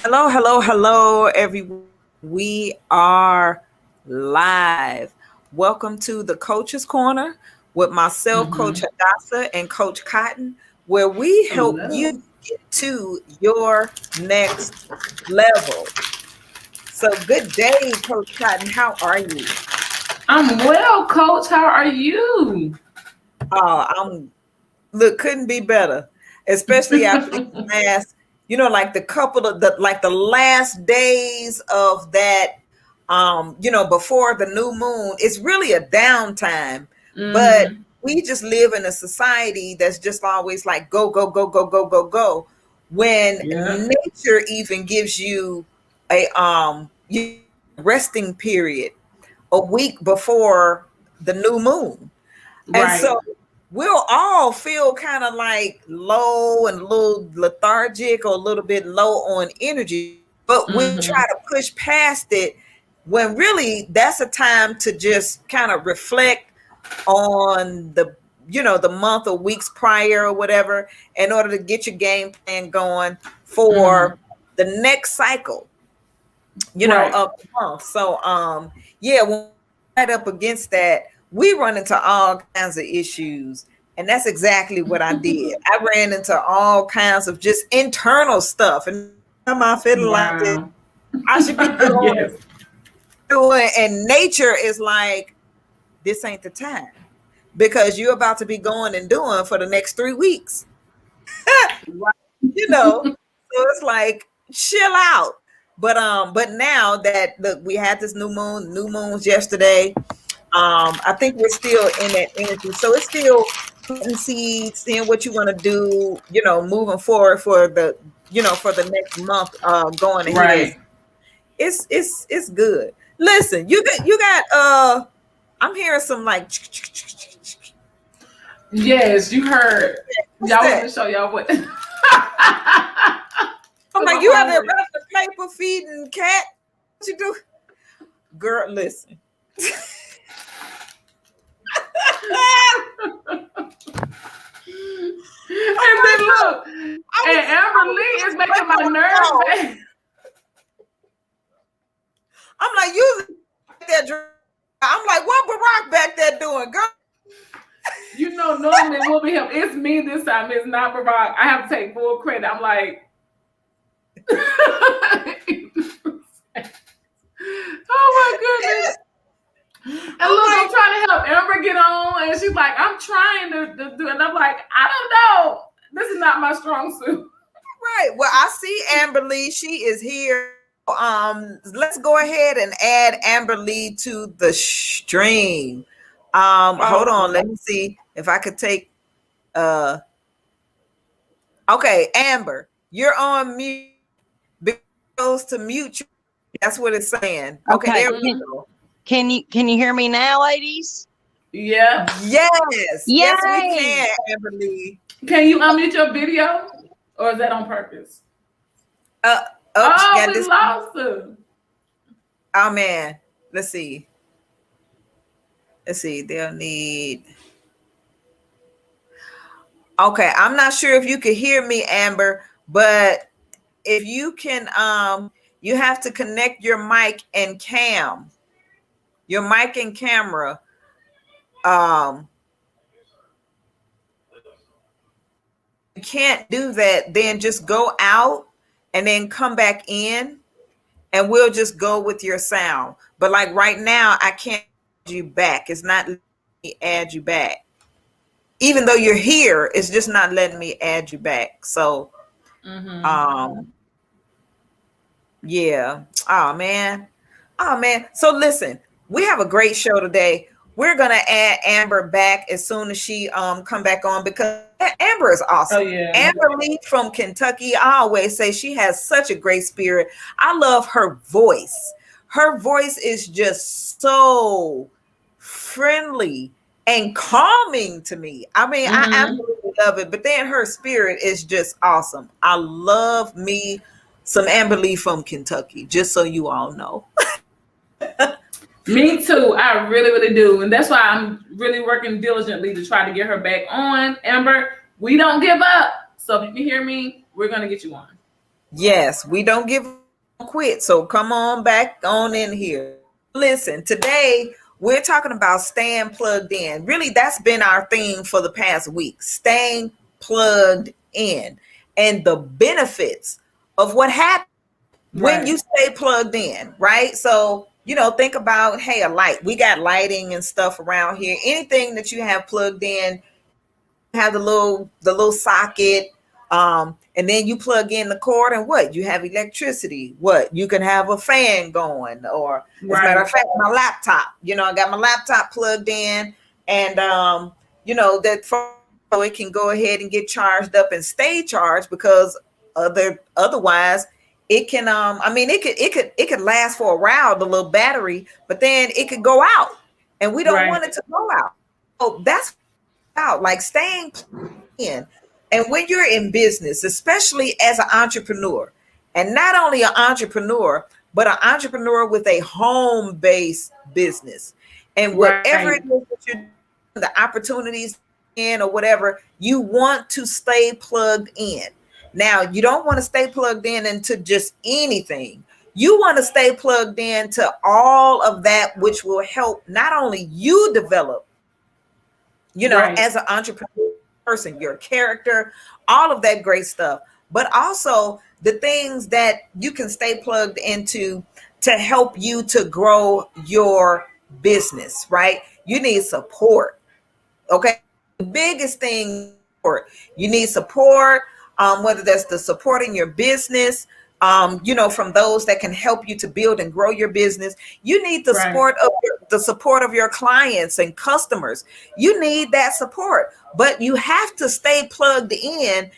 Hello, hello, hello, everyone. We are live. Welcome to the Coach's Corner with myself, Coach Mm-hmm. Hadassah, and Coach Cotton, where we help you Hello. get to your next level. So, good day, Coach Cotton. How are you? I'm well, Coach. How are you? I'm look couldn't be better, especially after these last, like the couple of the last days of that, before the new moon. It's really a downtime, but Mm-hmm. we just live in a society that's just always like go, go, go, go, go, go, go. When Yeah. nature even gives you a resting period a week before the new moon. And Right. so we'll all feel kind of like low and a little lethargic or a little bit low on energy, but we'll try Mm-hmm. to push past it when really that's a time to just kind of reflect on the month or weeks prior or whatever, in order to get your game plan going Mm-hmm. for the next cycle, Right. of the month. So yeah, when we're right up against that, we run into all kinds of issues. And that's exactly what I did. I ran into all kinds of just internal stuff. And I feel like that Wow. I should be Yes. doing, and nature is like, this ain't the time, because you're about to be going and doing for the next 3 weeks. Right. So it's like, chill out. But now that, look, we had this new moons yesterday. I think we're still in that energy. So it's still planting seeds, seeing what you want to do, moving forward for the next month, going ahead. Right. It's good. Listen, you got I'm hearing some like Yes, you heard. what's Y'all want that? me to show y'all what? Cause I'm like, I'm you out there hungry. running the paper feeding cat? What you do? Girl, listen. And Oh then my God. look, and I Amber was Lee is away making my from my nerves phone. bad. I'm like, you back there I'm like, what Barack back there doing, girl? You know, normally it will be him. It's me this time. It's not Barack. I have to take full credit. I'm like, oh my goodness. And I'm look, I'm like, trying to help Amber get on, and she's like, I'm trying to do it. And I'm like, I don't know. This is not my strong suit. right. Well, I see Amber Lee. She is here. Let's go ahead and add Amber Lee to the stream. Hold on. Awesome. Let me see if I could take uh okay, Amber, you're on mute. Goes to mute. That's what it's saying. Okay, Okay. there we Mm-hmm. go. Can you hear me now, ladies? Yeah. Yes, yes, we Yay! can, Amber Lee. Can you unmute your video? Or is that on purpose? Uh, Oops, Oh, got we this. lost her. Oh man, let's see. Let's see. They'll need. Okay, I'm not sure if you could hear me, Amber, but if you can, you have to connect your mic and camera. Um, you can't do that, then just go out and then come back in, and we'll just go with your sound. But like right now, I can't add you back. It's not letting me add you back. Even though you're here, it's just not letting me add you back. So, Mm-hmm. um, yeah. Oh man. Oh man. So listen, we have a great show today. We're gonna add Amber back as soon as she come back on, because Amber is Oh awesome. yeah. Amber Lee from Kentucky. I always say she has such a great spirit. I love her voice. Her voice is just so friendly and calming to me. I mean, I Mm-hmm. absolutely love it. But then her spirit is just awesome. I love me some Amber Lee from Kentucky, just so you all know. Me too. I really, really do. And that's why I'm really working diligently to try to get her back on. Amber, we don't give up. So if you can hear me, we're gonna get you on. Yes, we don't give quit. So come on back on in here. Listen, today we're talking about staying plugged in. Really, that's been our theme for the past week, staying plugged in and the benefits of what happens when Right. you stay plugged in, right? So, think about, hey, a light. We got lighting and stuff around here. Anything that you have plugged in, have the little socket, and then you plug in the cord, and what you have electricity. What you can have a fan going, or as a matter Right. of fact, my laptop. I got my laptop plugged in, and that so it can go ahead and get charged up and stay charged because otherwise it can I mean it could last for a while, the little battery, but then it could go out, and we don't Right. want it to go out. So that's out, like staying in. And when you're in business, especially as an entrepreneur, and not only an entrepreneur, but an entrepreneur with a home-based business, and whatever it Right. is that you're doing, the opportunities in or whatever, you want to stay plugged in. Now, you don't want to stay plugged in into just anything. You want to stay plugged in to all of that which will help not only you develop, Right. as an entrepreneur person, your character, all of that great stuff, but also the things that you can stay plugged into to help you to grow your business, right? You need support. Okay. The biggest thing, support. You need support, whether that's the support in your business, from those that can help you to build and grow your business. You need Right. the support of your clients and customers. You need that support, but you have to stay plugged in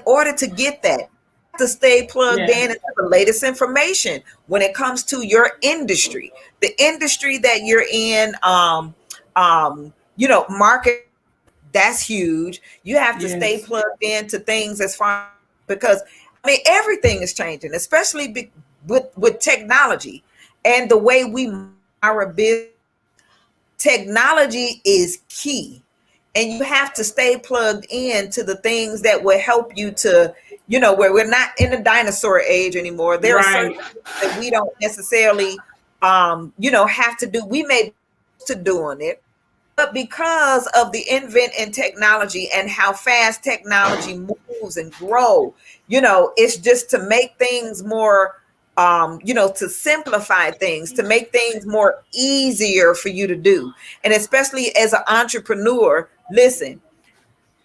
order to get that. You have to stay plugged Yeah. in into the latest information when it comes to your industry, the industry that you're in. Market, that's huge. You have to stay Yes. plugged into things as far, because I mean everything is changing, especially with technology and the way we our business. Technology is key, and you have to stay plugged in to the things that will help you to, where we're not in the dinosaur age anymore. There are certain Right. things that we don't necessarily, have to do. We may be used to doing it, but because of the invent in technology and how fast technology moves and grow, it's just to make things more, to simplify things, to make things more easier for you to do. And especially as an entrepreneur, listen,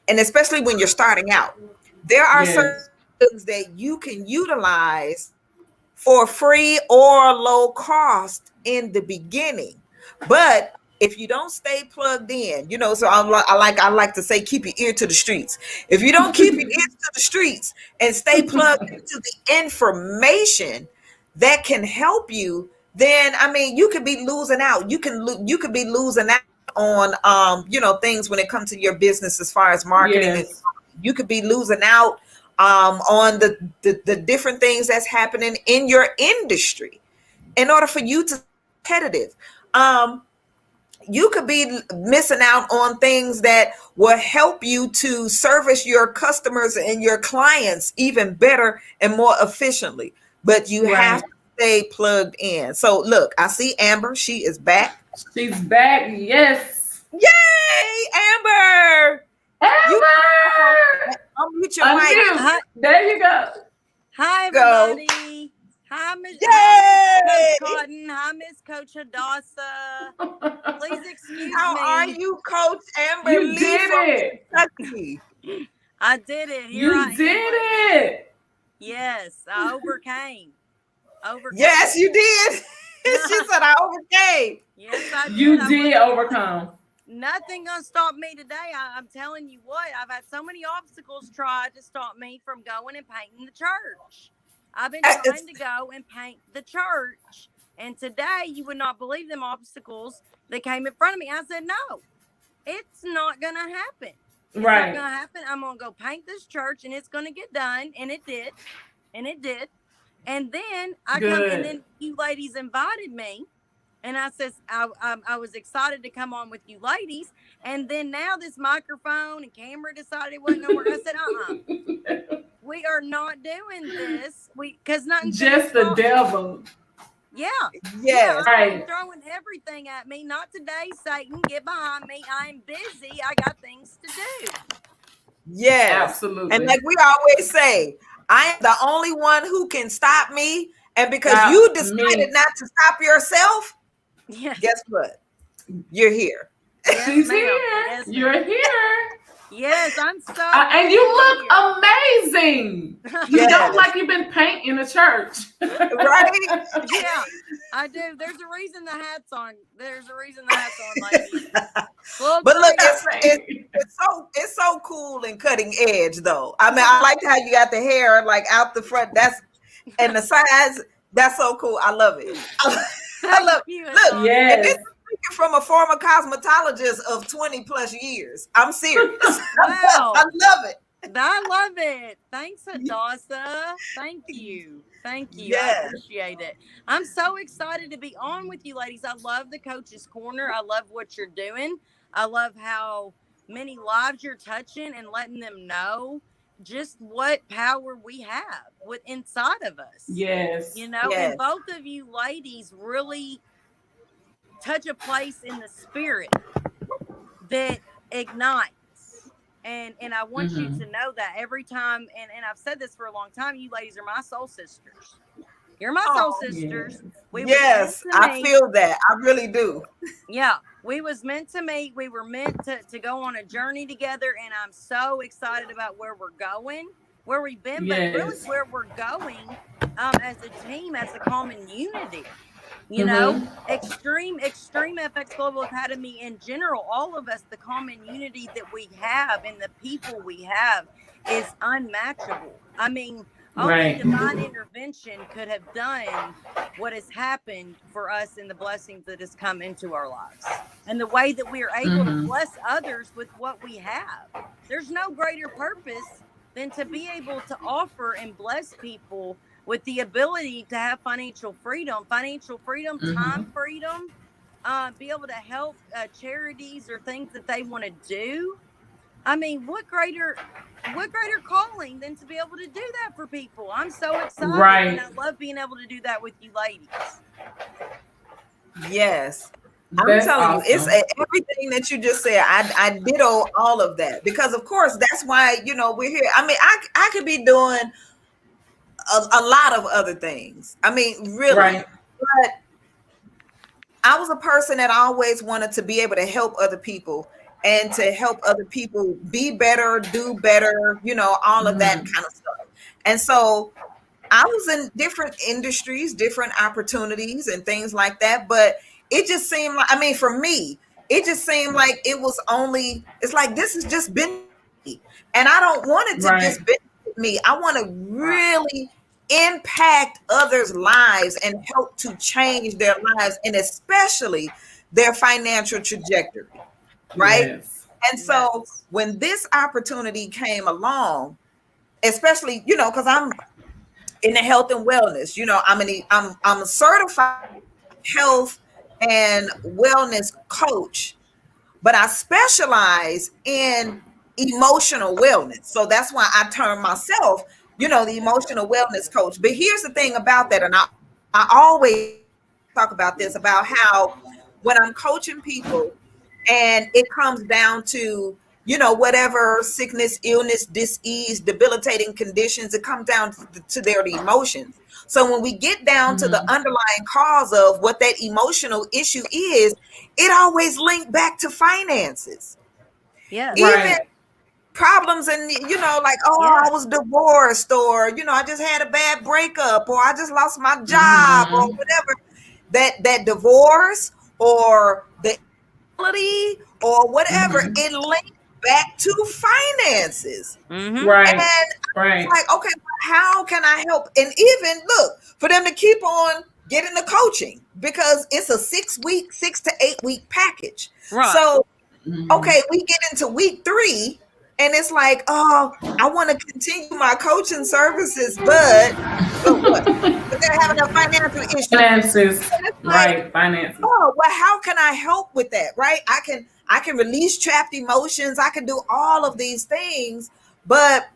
and especially when you're starting out, there are certain Yes. things that you can utilize for free or low cost in the beginning. But if you don't stay plugged in, so I like to say, keep your ear to the streets. If you don't keep your ear to the streets and stay plugged into the information that can help you, then I mean you could be losing out. You could be losing out on things when it comes to your business as far as marketing, and Yes. you could be losing out on the different things that's happening in your industry in order for you to be competitive. Um, you could be missing out on things that will help you to service your customers and your clients even better and more efficiently. But you have Right. to stay plugged in. So look, I see Amber. She is back. She's back. Yes. Yay, Amber! You Amber. unmute your mic. Unmute. Hi, There you go. hi Go. everybody. Hi, Coach Yay! Cotton. Hi, Miss Coach Hadassah. Please excuse How are me. you, Coach Amber You Lee did from it. Kentucky? I did it. Here You I am, did ladies. it. Yes, I overcame. Yes, Overcame. you did. She said I overcame. Yes, I did. You I did wasn't overcome. nothing gonna stop me today. I'm telling you what, I've had so many obstacles try to stop me from going and painting the church. I've been It's, trying to go and paint the church. And today you would not believe them obstacles that came in front of me. I said, no, it's not gonna happen. It's not Right. gonna happen. I'm gonna go paint this church and it's gonna get done. And it did. And it did. And then and Good. then you ladies invited me. And I says, I was excited to come on with you ladies. And then now this microphone and camera decided it wasn't going to work. I said, we are not doing this. Because nothing's Just the devil. Yeah. Yes. Right. Throwing everything at me. Not today, Satan. Get behind me. I'm busy. I got things to do. Yes. Absolutely. And like we always say, I am the only one who can stop me. And because Stop you decided me. not to stop yourself, Yes. guess what? You're here. Yes, She's ma'am. here. Yes, ma'am. You're here. Yes, I'm so. And you look amazing. You Yes. don't like you've been painting the church. Right? Yeah, I do. There's a reason the hat's on. There's a reason the hat's on, ladies. But look, Crazy. it's so cool and cutting edge though. I mean, I like how you got the hair like out the front. That's and the sides. That's so cool. I love it. I love you. Look, and Yes. this is speaking from a former cosmetologist of 20 plus years. I'm serious. Wow. I love it. I love it. Thanks, Hadassah. Thank you. Thank you. I Yes. appreciate it. I'm so excited to be on with you, ladies. I love the Coach's Corner. I love what you're doing. I love how many lives you're touching and letting them know just what power we have with inside of us. Yes. You know, Yes. and both of you ladies really touch a place in the spirit that ignites. And I want you to know that every time, and I've said this for a long time, you ladies are my soul sisters. You're my soul sisters. We was Yes, meant to I meet. feel that. I really do. Yeah, we was meant to meet. We were meant to go on a journey together, and I'm so excited about where we're going, where we've been, but really Yes. where we're going as a team, as a common unity. You know, Extreme FX Global Academy in general, all of us, the common unity that we have and the people we have is unmatchable. I mean, only Right. divine intervention could have done what has happened for us and the blessings that has come into our lives. And the way that we are able to bless others with what we have. There's no greater purpose than to be able to offer and bless people with the ability to have financial freedom, time freedom, be able to help charities or things that they want to do. I mean, what greater calling than to be able to do that for people? I'm so excited, Right. and I love being able to do that with you ladies. Yes. I'm That's telling awesome. you, it's everything that you just said. I ditto all of that because, of course, that's why we're here. I mean, I could be doing a lot of other things. I mean, really, Right. but I was a person that always wanted to be able to help other people and to help other people be better, do better, all of that kind of stuff. And so I was in different industries, different opportunities and things like that. But it just seemed like, I mean, for me, it just seemed like it's like, this has just been me. And I don't want it to Right. just benefit me. I want to really impact others' lives and help to change their lives and especially their financial trajectory. Right. Yes. And so when this opportunity came along, especially, because I'm in the health and wellness, I'm a certified health and wellness coach, but I specialize in emotional wellness. So that's why I term myself, the emotional wellness coach. But here's the thing about that. And I always talk about this, about how when I'm coaching people and it comes down to, whatever sickness, illness, disease, debilitating conditions, it comes down to their emotions. So when we get down to the underlying cause of what that emotional issue is, it always linked back to finances. Yes. Even problems and, like, I was divorced, or, I just had a bad breakup, or I just lost my job, or whatever. That divorce or the infidelity or whatever, it linked back to finances. Right. And Right. like, okay, how can I help? And even look, for them to keep on getting the coaching, because it's a 6 to 8 week package. Right. So, okay, we get into week 3 and it's like, I want to continue my coaching services, but what? But they're having a financial issue. Finances. Like, finances. well, how can I help with that? Right? I can release trapped emotions. I can do all of these things, but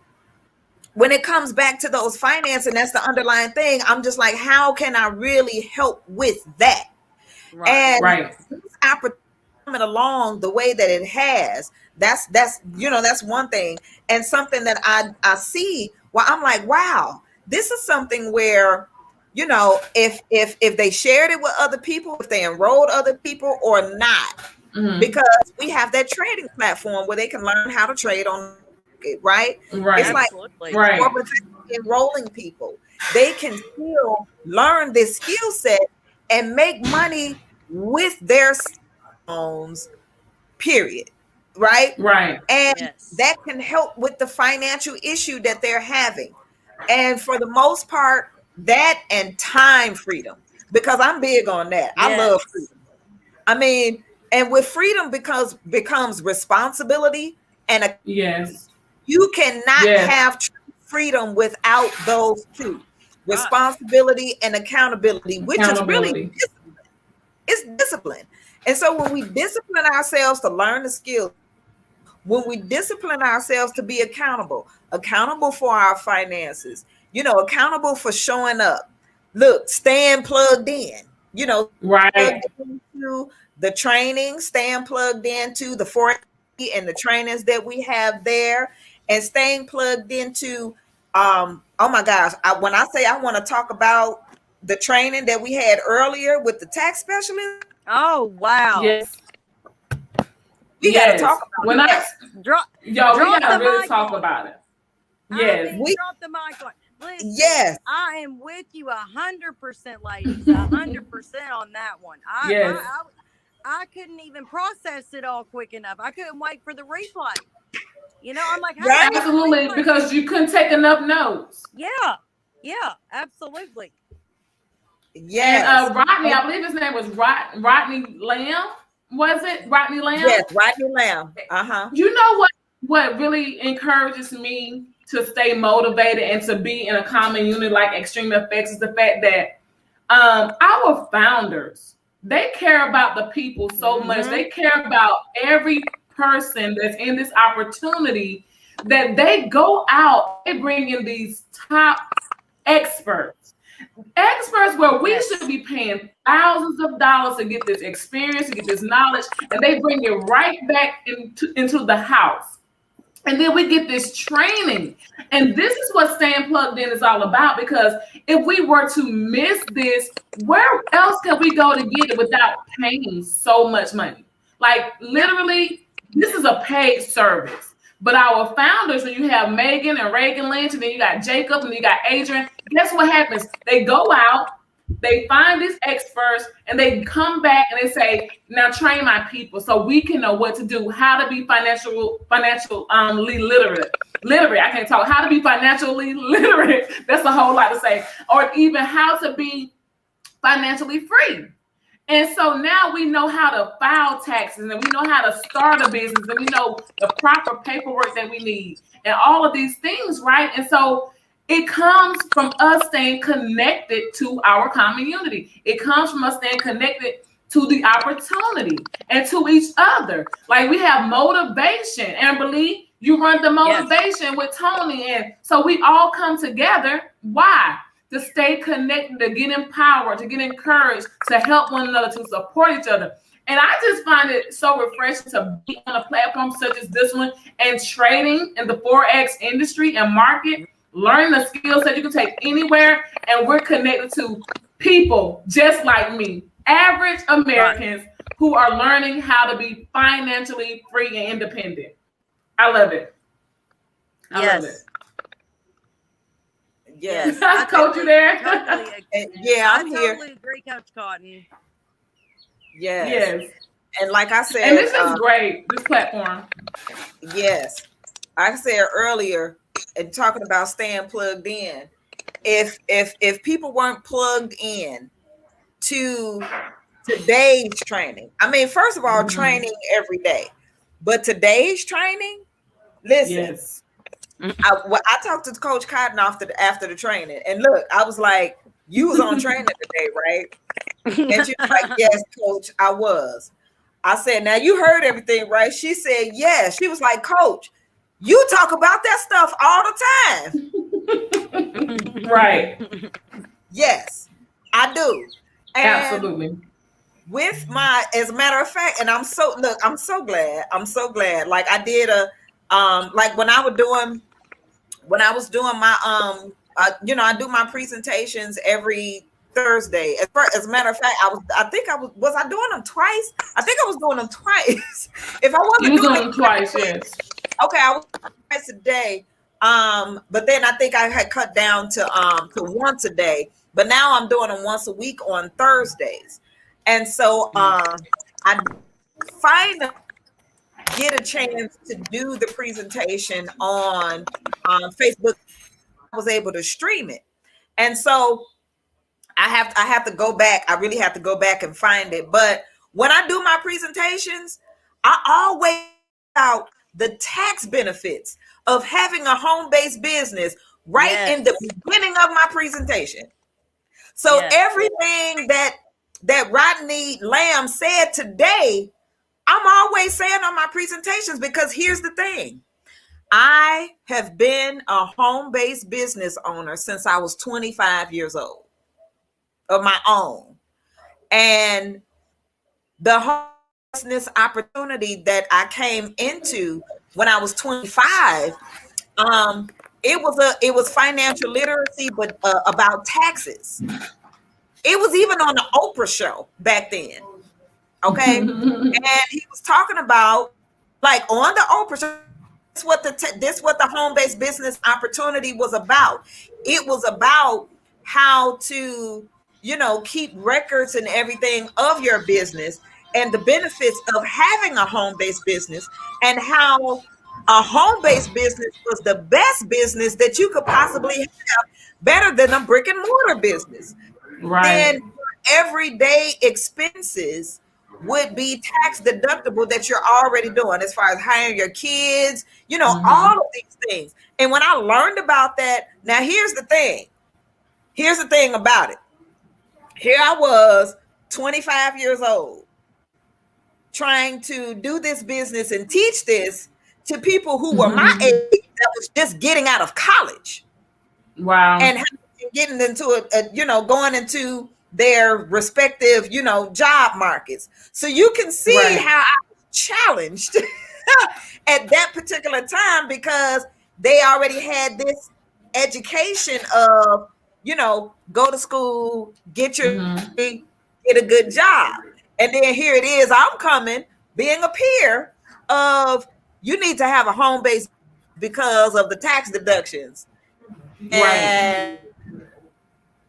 when it comes back to those finance, and that's the underlying thing, I'm just like, how can I really help with that? Right. And Right. this opportunity coming along the way that it has, that's that's one thing. And something that I see, well, I'm like, wow, this is something where, if they shared it with other people, if they enrolled other people or not, because we have that trading platform where they can learn how to trade on it, right? Right. It's like Absolutely. Right. enrolling people. They can still learn this skill set and make money with their phones, period. Right? Right. And Yes. that can help with the financial issue that they're having. And for the most part, that and time freedom, because I'm big on that. I love Yes. freedom. I mean, and with freedom becomes responsibility, and Yes. you cannot Yes. have true freedom without those two, responsibility and accountability, which is really Accountability. discipline. It's discipline. And so when we discipline ourselves to learn the skills, when we discipline ourselves to be accountable for our finances, accountable for showing up, look, staying plugged in, plugged Right. into the training, staying plugged into the forex and the trainings that we have there, and staying plugged into, oh my gosh, when I say I want to talk about the training that we had earlier with the tax specialist, Oh wow. Yes. we got to talk about when that. Drop we drop gotta the really mic talk on. about it. I Yes. mean, drop the mic on. Listen, Yes. I am with you 100%, ladies. 100% on that one. Yes. I couldn't even process it all quick enough. I couldn't wait for the replay. I'm like, how Right? do I Absolutely, replay? because you couldn't take enough notes. Yeah, absolutely. Yes. And Rodney, I believe his name was Rodney Lamb. Was it Rodney Lamb? Yes, Rodney Lamb. You know what really encourages me to stay motivated and to be in a common unit like Extreme Effects is the fact that our founders, they care about the people so much. They care about every person that's in this opportunity, that they go out, they bring in these top experts where we should be paying thousands of dollars to get this experience, to get this knowledge, and they bring it right back into the house. And then we get this training. And this is what Staying Plugged In is all about, because if we were to miss this, where else can we go to get it without paying so much money? Like, literally, this is a paid service. But our founders, when you have Megan and Reagan Lynch, and then you got Jacob, and then you got Adrian, guess what happens? They go out, they find these experts, and they come back and they say, now train my people so we can know what to do, how to be financially literate. I can't talk. How to be financially literate. That's a whole lot to say. Or even how to be financially free. And so now we know how to file taxes, and we know how to start a business, and we know the proper paperwork that we need, and all of these things, right? And so it comes from us staying connected to our community. It comes from us staying connected to the opportunity and to each other. Like, we have motivation. Amberly, you run the motivation with Tony. And so we all come together. Why? To stay connected, to get empowered, to get encouraged, to help one another, to support each other. And I just find it so refreshing to be on a platform such as this one and trading in the Forex industry and market, learning the skills that you can take anywhere. And we're connected to people just like me, average Americans who are learning how to be financially free and independent. I love it. I love it. Yes. Coach, you there? I'm here. I totally agree, Coach Cotton. Yes. And like I said, and this is great, this platform. Yes. I said earlier, and talking about staying plugged in, if people weren't plugged in to today's training, I mean, first of all, training every day, but today's training, listen. Yes. I talked to Coach Cotton after the training, and look, I was like, "You was on training today, right?" And she was like, "Yes, Coach, I was." I said, "Now you heard everything, right?" She said, "Yes." She was like, "Coach, You talk about that stuff all the time. Right. Yes, I do. And Absolutely. with my, as a matter of fact, and I'm so glad. Like I did like when I was doing my I do my presentations every Thursday. As a matter of fact, was I doing them twice? I think I was doing them twice. If I wasn't You was doing doing them twice, yes. okay, I was twice a day. But then I think I had cut down to once a day. But now I'm doing them once a week on Thursdays. And so I finally get a chance to do the presentation on Facebook. I was able to stream it. And so I have to go back. I really have to go back and find it. But when I do my presentations, I always out the tax benefits of having a home-based business right in the beginning of my presentation. So everything that Rodney Lamb said today, I'm always saying on my presentations, because here's the thing. I have been a home-based business owner since I was 25 years old of my own. And the home business opportunity that I came into when I was 25, it was financial literacy, but about taxes. It was even on the Oprah show back then. Okay. And he was talking about, like, on the Oprah show, this what the home-based business opportunity was about. It was about how to, keep records and everything of your business and the benefits of having a home-based business, and how a home-based business was the best business that you could possibly have, better than a brick and mortar business. Right. Then everyday expenses would be tax deductible that you're already doing, as far as hiring your kids, all of these things. And when I learned about that, now here's the thing about it. Here I was, 25 years old, trying to do this business and teach this to people who were my age, that was just getting out of college. Wow. And getting into going into their respective, job markets. So you can see how I was challenged at that particular time, because they already had this education of, go to school, get your get a good job. And then here it is, I'm coming, being a peer of, you need to have a home base because of the tax deductions. And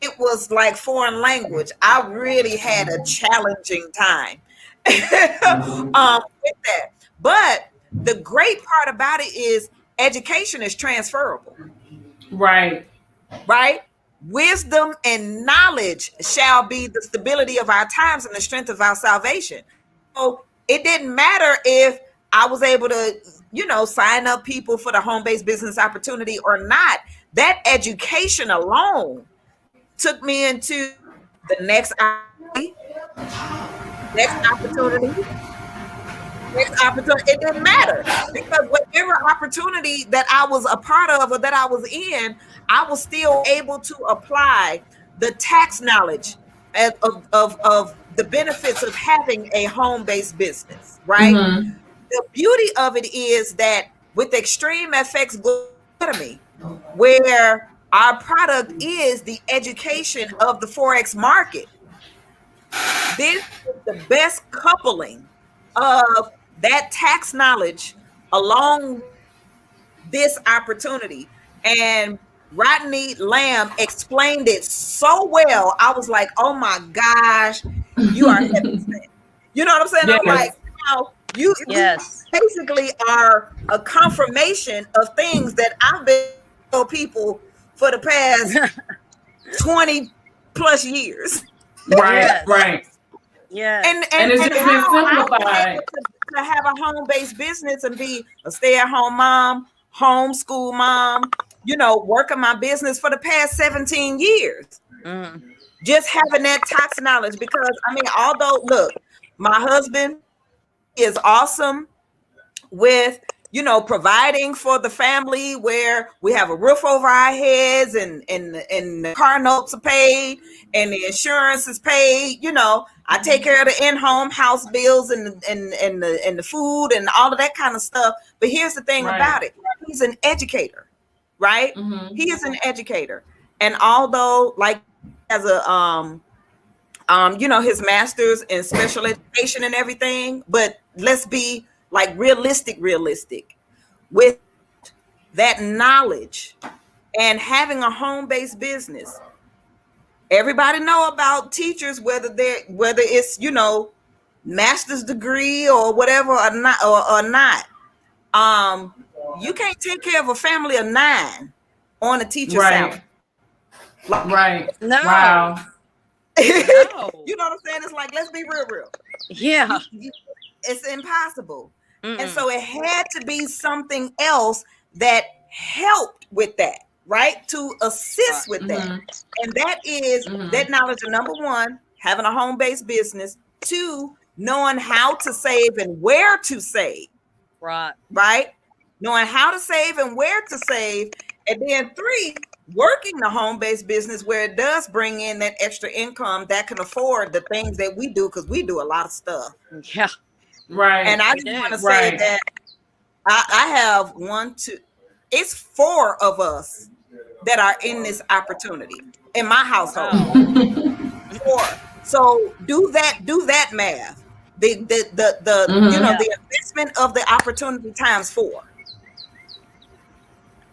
it was like foreign language. I really had a challenging time with that. But the great part about it is education is transferable. Right. Wisdom and knowledge shall be the stability of our times and the strength of our salvation. So it didn't matter if I was able to, sign up people for the home-based business opportunity or not. That education alone took me into the next opportunity. It didn't matter, because whatever opportunity that I was a part of or that I was in, I was still able to apply the tax knowledge of the benefits of having a home-based business, right? The beauty of it is that with Extreme FX Academy, where our product is the education of the Forex market, this is the best coupling of that tax knowledge along this opportunity. And Rodney Lamb explained it so well. I was like, oh my gosh, you are heaven sent. You know what I'm saying? Yes. I'm like, you basically are a confirmation of things that I've been telling people for the past 20 plus years. Right. Yeah. And it's just been simplified. To have a home-based business and be a stay-at-home mom, homeschool mom, working my business for the past 17 years. Just having that tax knowledge, because although, look, my husband is awesome with providing for the family where we have a roof over our heads and the car notes are paid and the insurance is paid. I take care of the in-home house bills and the food and all of that kind of stuff. But here's the thing about it. He's an educator, right? He is an educator. And although like as a his master's in special education and everything, but let's be like realistic with that knowledge and having a home-based business. Everybody know about teachers, whether it's master's degree or whatever or not. You can't take care of a family of 9 on a teacher's salary. Right. No. Wow. No. You know what I'm saying? It's like, let's be real. Yeah. It's impossible. And so it had to be something else that helped with that, right? To assist with that. And that is that knowledge of, number 1, having a home-based business, 2, knowing how to save and where to save. Right? Knowing how to save and where to save. And then 3, working the home-based business where it does bring in that extra income that can afford the things that we do, because we do a lot of stuff. Yeah. Right. And I just want to say that I have it's 4 of us that are in this opportunity in my household. 4. So do that math. The the investment of the opportunity times 4.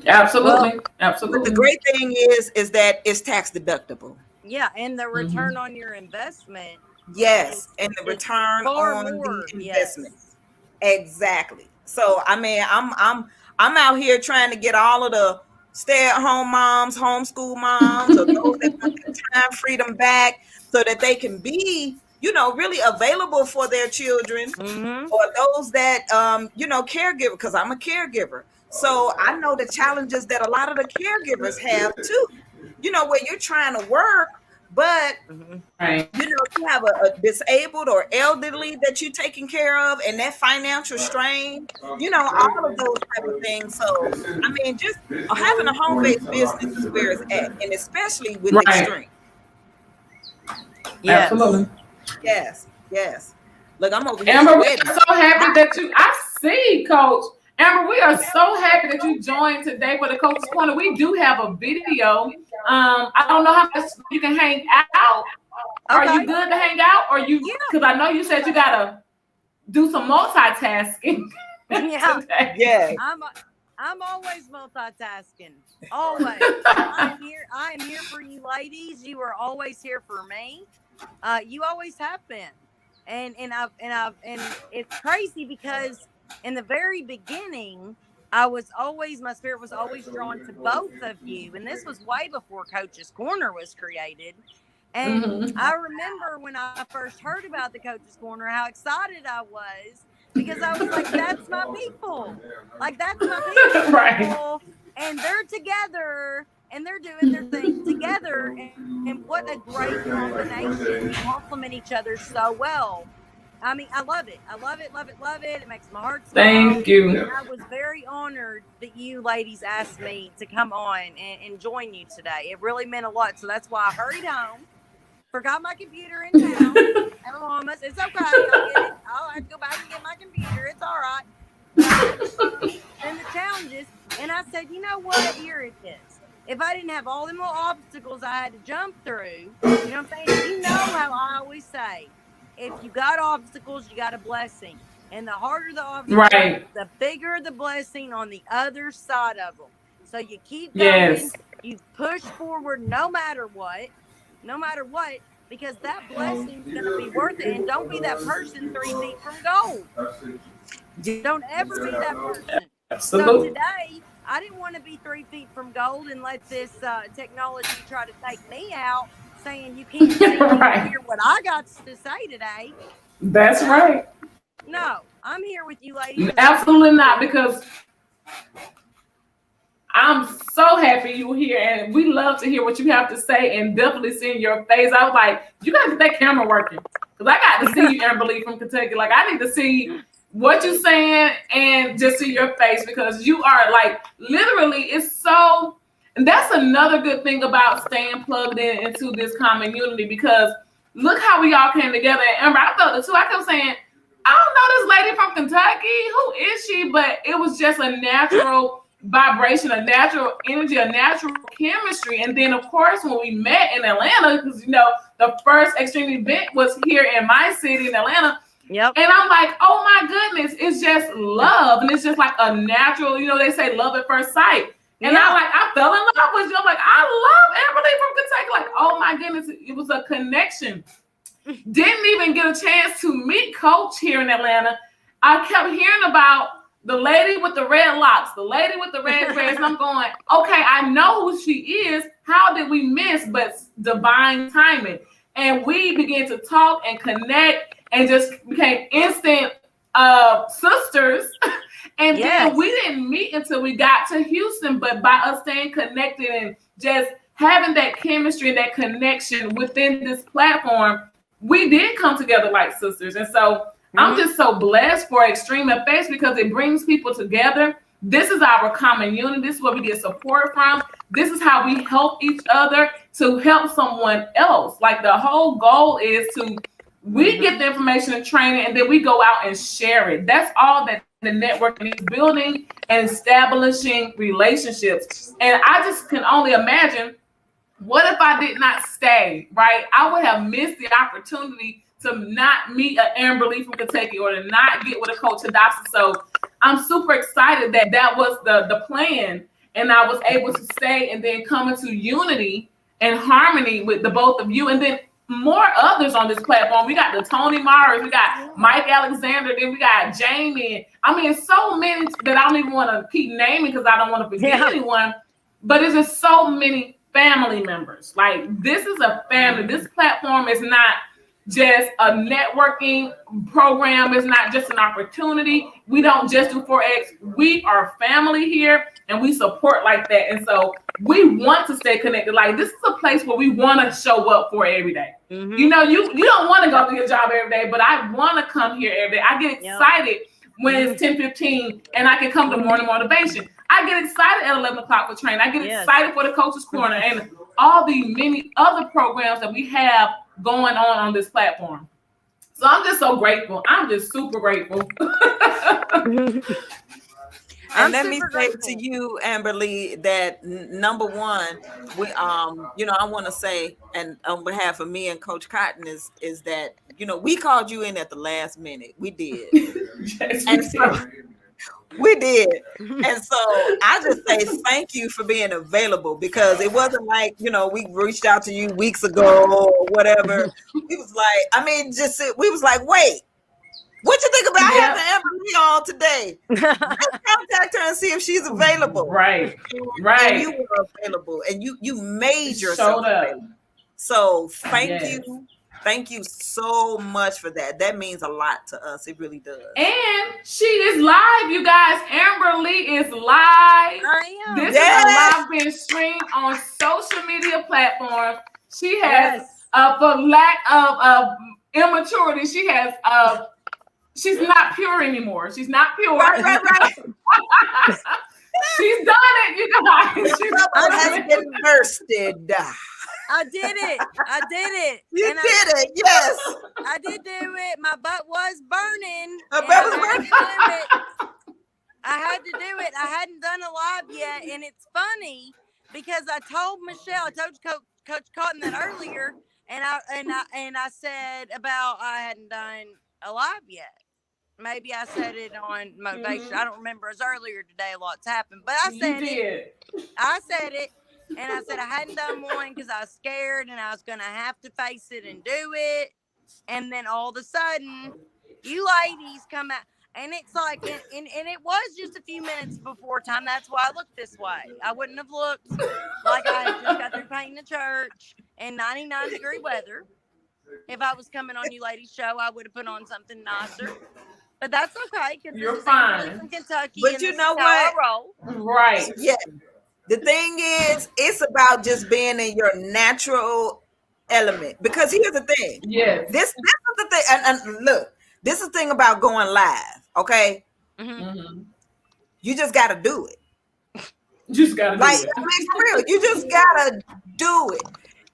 Absolutely. Well, Absolutely. But the great thing is that it's tax deductible. Yeah, and the return on your investment. Yes, and the return on the investment. Yes. Exactly. So I mean, I'm out here trying to get all of the stay-at-home moms, homeschool moms, or those that want their time freedom back, so that they can be, really available for their children, or those that caregiver, because I'm a caregiver. So I know the challenges that a lot of the caregivers have too. Where you're trying to work, but you have a disabled or elderly that you're taking care of, and that financial strain, all of those type of things. So I mean, just having a home-based business is where it's at, and especially with Extreme. Yes. Absolutely. Yes. Look, I'm over here. Amber, we are so happy that I see, Coach. Amber, we are so happy that you joined today for the Coach's Corner. We do have a video. I don't know how much you can hang out. Are you good to hang out? Or you? Because I know you said you gotta do some multitasking. Yeah. Yeah. I'm always multitasking. Always. I am here for you ladies. You are always here for me. You always have been. And it's crazy because in the very beginning, my spirit was always drawn to both of you. And this was way before Coach's Corner was created. And I remember when I first heard about the Coach's Corner, how excited I was, because I was like, that's my people. Like, that's my people. Right. And they're together and they're doing their thing together. And what a great combination. We complement each other so well. I mean, I love it. I love it, love it, love it. It makes my heart smile. Thank you. And I was very honored that you ladies asked me to come on and join you today. It really meant a lot. So that's why I hurried home. Forgot my computer in town. It's okay. I'll get it. I'll have to go back and get my computer. It's all right. And the challenges. And I said, you know what? Here it is. If I didn't have all them little obstacles I had to jump through, you know what I'm saying? You know how I always say, if you got obstacles, you got a blessing. And the harder the obstacles, the bigger the blessing on the other side of them. So you keep going. You push forward no matter what, because that blessing is going to be worth it. And don't be that person 3 feet from gold. Don't ever be that person. Absolutely. So today, I didn't want to be 3 feet from gold and let this technology try to take me out, saying you can't hear what I got to say today. That's right. No, I'm here with you ladies. Absolutely not, because I'm so happy you're here, and we love to hear what you have to say, and definitely seeing your face. I was like, you got to get that camera working, because I got to see you, Amber Lee from Kentucky. Like, I need to see what you saying and just see your face, because you are like literally, it's so, and that's another good thing about staying plugged in into this common unity, because look how we all came together. And Amber, I felt it too. I kept saying, I don't know this lady from Kentucky. Who is she? But it was just a natural vibration, a natural energy, a natural chemistry. And then, of course, when we met in Atlanta, because, you know, the first extreme event was here in my city in Atlanta. Yep. And I'm like, oh my goodness, it's just love. And it's just like a natural, you know, they say love at first sight. And Yeah. I fell in love with you. I'm like, I love Amberly from Kentucky. Like, oh my goodness, it was a connection. Didn't even get a chance to meet Coach here in Atlanta. I kept hearing about the lady with the red locks, the lady with the red dress. And I'm going, okay, I know who she is. How did we miss? But divine timing. And we began to talk and connect and just became instant sisters. And Yes. then we didn't meet until we got to Houston, but by us staying connected and just having that chemistry and that connection within this platform, we did come together like sisters. And so I'm just so blessed for Extreme Effects, because it brings people together. This is our common unit. This is where we get support from. This is how we help each other to help someone else. Like, the whole goal is to, we get the information and training, and then we go out and share it. That's all that the networking is, building and establishing relationships. And I just can only imagine, what if I did not stay, right? I would have missed the opportunity to not meet an Amberly from Kentucky, or to not get with a Coach Tadasi. So I'm super excited that that was the plan, and I was able to stay and then come into unity and harmony with the both of you, and then more others on this platform. We got the Tony Mars, we got Mike Alexander, then we got Jamie. I mean, so many that I don't even want to keep naming, because I don't want to forget anyone. But it's just so many family members. Like, this is a family. This platform is not just a networking program. It's not just an opportunity. We don't just do 4X. We are family here, and we support like that. And so we want to stay connected. Like, this is a place where we want to show up for every day. You know, you don't want to go to your job every day, but I want to come here every day. I get excited when it's 10:15 and I can come to morning motivation. I get excited at 11 o'clock for training. I get excited for the Coach's Corner and all the many other programs that we have going on this platform. So I'm just so grateful. I'm just super grateful. And let me say to you, Amberly, that number one, we you know, I want to say, and on behalf of me and Coach Cotton, is that, you know, we called you in at the last minute. We did. We did. And so I just say thank you for being available, because it wasn't like, you know, we reached out to you weeks ago or whatever. We was like, I mean, we was like, wait, what you think about having Amberly on today? Let's contact her and see if she's available. Right. And you were available, and you made yourself available. So thank you. Thank you so much for that. That means a lot to us. It really does. And she is live, you guys. Amberly is live. This is a live being streamed on social media platforms. She has, for lack of immaturity, she has, she's not pure anymore. She's not pure. Right. She's done it, you guys. She's has been bursted. I did it. You did it. Yes. I did do it. My butt was burning. Her butt was burning. I had to do it. I hadn't done a live yet. And it's funny because I told Michelle, I told Coach Cotton that earlier. And I said about I hadn't done a live yet. Maybe I said it on motivation. I don't remember. It was earlier today. A lot's happened. But I said it. I said it. And I said I hadn't done one because I was scared and I was going to have to face it and do it. And then all of a sudden, you ladies come out. And it's like, and it was just a few minutes before time. That's why I looked this way. I wouldn't have looked like I had just got through painting the church in 99-degree weather. If I was coming on you ladies' show, I would have put on something nicer. But that's okay. You're fine. From Kentucky, but you know what? Right. Yeah. The thing is, it's about just being in your natural element. Because here's the thing. Yes. This is the thing. And look, this is the thing about going live, okay? You just got to do it. Just gotta do Like, it. I mean, for real, you just gotta do it.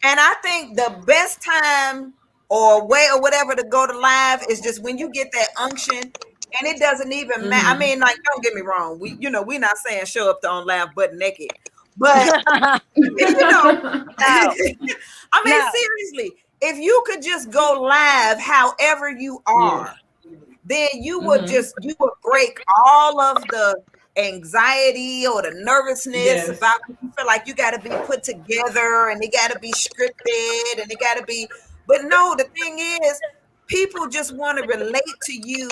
And I think the best time or way or whatever to go to live is just when you get that unction, and it doesn't even matter. I mean, like, don't get me wrong. We're not saying show up on live butt naked, but I mean, seriously, if you could just go live however you are, then you would you would break all of the anxiety or the nervousness about you feel like you got to be put together and it got to be scripted and it got to be, but no, the thing is people just want to relate to you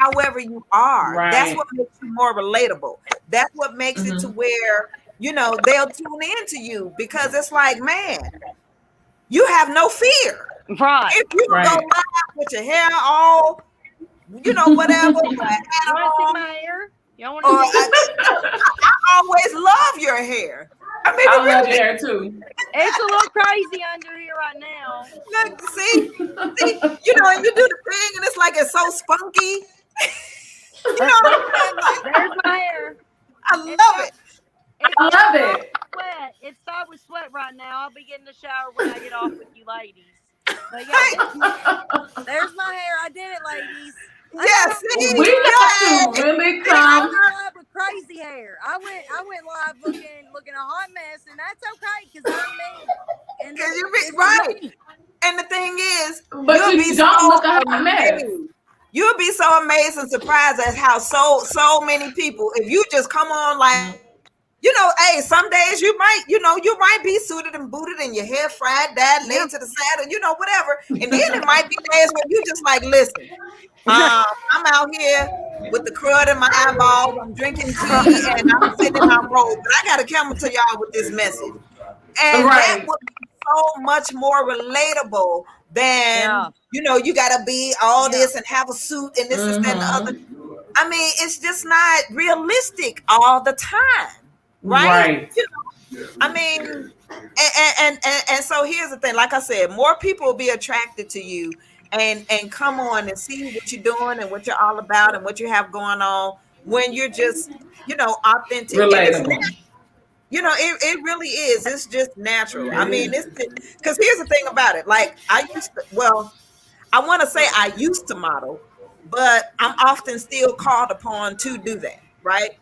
however you are. That's what makes you more relatable. That's what makes it to where they'll tune in to you, because it's like, man, you have no fear, right? If you go live with your hair all whatever, I always love your hair. I mean, I love your hair too. It's a little crazy under here right now. Look, see, and you do the thing, and it's like it's so spunky. Like, there's my hair. I love it. I love it. Sweat. It's starting with sweat right now. I'll be getting a shower when I get off with you ladies. But yeah, there's my hair. I did it, ladies. Yes, we got to really come live with crazy hair. I went live looking a hot mess, and that's okay because I'm me. And you be right. Me. And the thing is, but you don't look a hot mess. You'll be so amazed and surprised at how so many people, if you just come on like, hey, some days you might be suited and booted and your hair fried, dyed, laid to the side, and whatever. And then it might be days where you just like, listen, I'm out here with the crud in my eyeballs, I'm drinking tea, and I'm sitting in my robe, but I got to come to y'all with this message. And that would be so much more relatable than, you got to be all this and have a suit and this and that and the other. I mean, it's just not realistic all the time. Right. I mean, and so here's the thing. Like I said, more people will be attracted to you and come on and see what you're doing and what you're all about and what you have going on when you're just, authentic. Relatable. It really is. It's just natural. I mean, it's because here's the thing about it. Like I want to say I used to model, but I'm often still called upon to do that. Right.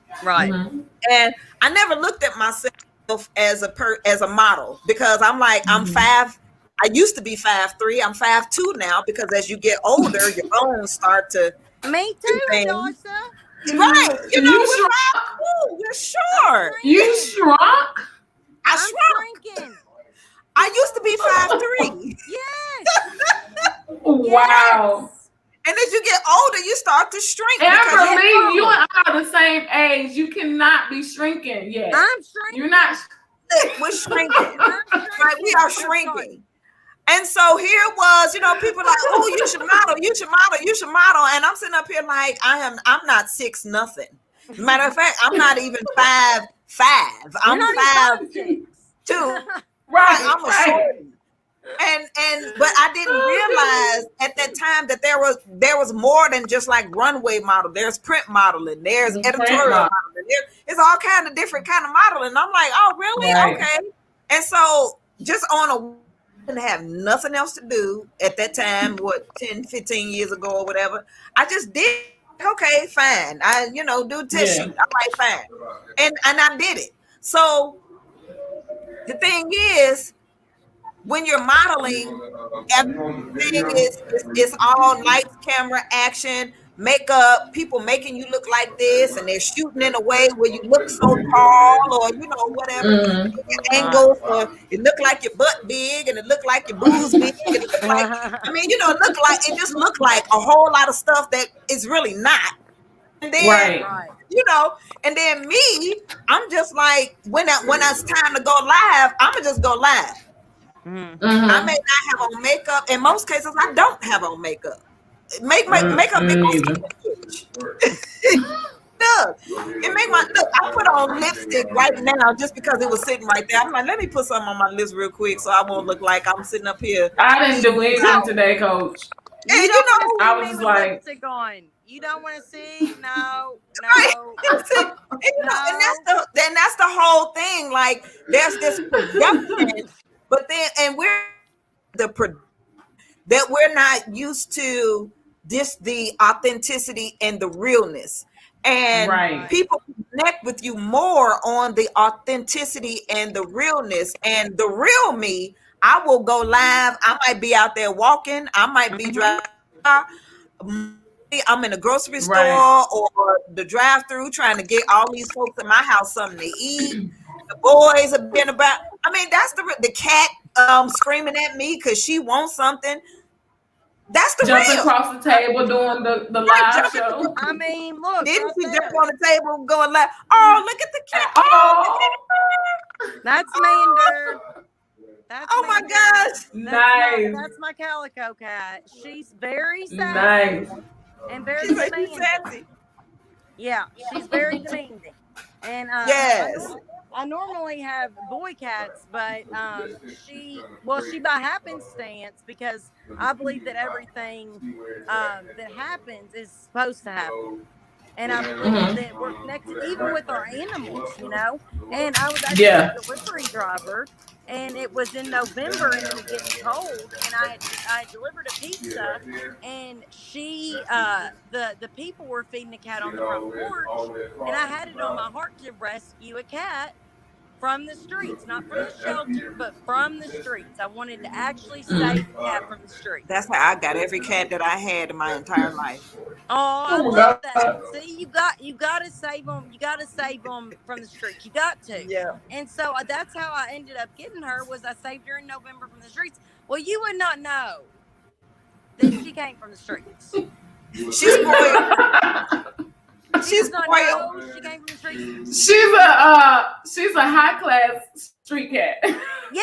And I never looked at myself as a model, because I'm like, I'm five. I used to be 5'3". I'm 5'2" now, because as you get older, your bones start to. Me too, Dorsa. Right. You're short. You shrunk? I'm shrinking. I used to be 5'3". Yes. Wow. And as you get older, you start to shrink. Amber Lee, you and I are the same age. You cannot be shrinking yet. I'm shrinking. You're not. We're shrinking. Right? We are shrinking. And so here it was, people like, oh, you should model. And I'm sitting up here like, I'm not 6 nothing. Matter of fact, I'm not even 5'5". I'm 5'2". Right. I'm a shorty. But I didn't realize at that time that there was more than just like runway model. There's print modeling, there's editorial modeling, there's all kind of different kind of modeling. I'm like, oh really? Right. Okay. And so just didn't have nothing else to do at that time, 10-15 years ago or whatever. I just did. Okay, fine. I do tissue. I'm like, fine. And I did it. So the thing is, when you're modeling, everything is all lights, camera, action, makeup, people making you look like this, and they're shooting in a way where you look so tall, or whatever angles, or it look like your butt big, and it look like your boobs big, and it look like, it just look like a whole lot of stuff that is really not. And then, and then me, I'm just like, when it's time to go live, I'ma just go live. I may not have on makeup. In most cases, I don't have on makeup. Makeup make my skin itch. I put on lipstick right now just because it was sitting right there. I'm like, let me put something on my lips real quick so I won't look like I'm sitting up here. I didn't do anything today, Coach. And You you don't know, want to I see was me just with like- lipstick on. You don't want to see? No, right? no, And, you know, and no. that's the whole thing. Like, there's this production, but then, and we're that we're not used to the authenticity and the realness. And Right. people connect with you more on the authenticity and the realness. And the real me, I will go live. I might be out there walking. I might be driving. I'm in a grocery store Right. or the drive-through trying to get all these folks in my house something to eat. The boys have been about. I mean, that's the cat screaming at me because she wants something. That's the Jumping real. across the table doing the Right, live jumping show. I mean, look, Didn't right she jump there. on the table going like, oh, look at the cat. Oh, That's Mander. That's Oh my Mander. gosh. nice. That's my calico cat. She's very sassy Nice. and very She's like, she's demanding. sassy. Yeah, she's very demanding. And Yes. I normally have boy cats, but she by happenstance, because I believe that everything that happens is supposed to happen. And I believe that we're connected even with our animals, you know. And I was actually a delivery driver, and it was in November, and it was getting cold, and I had delivered a pizza, and she the people were feeding the cat on the front porch, and I had it on my heart to rescue a cat from the streets, not from the shelter, but from the streets. I wanted to actually save the cat from the streets. That's how I got every cat that I had in my entire life. Oh, I love that. See, you got to save them. You got to save them from the streets. You got to. Yeah. And so that's how I ended up getting her. Was I saved her in November from the streets? Well, you would not know that she came from the streets. She's spoiled. She's not spoiled. know she came from the streets. She's a high class street cat. Yeah.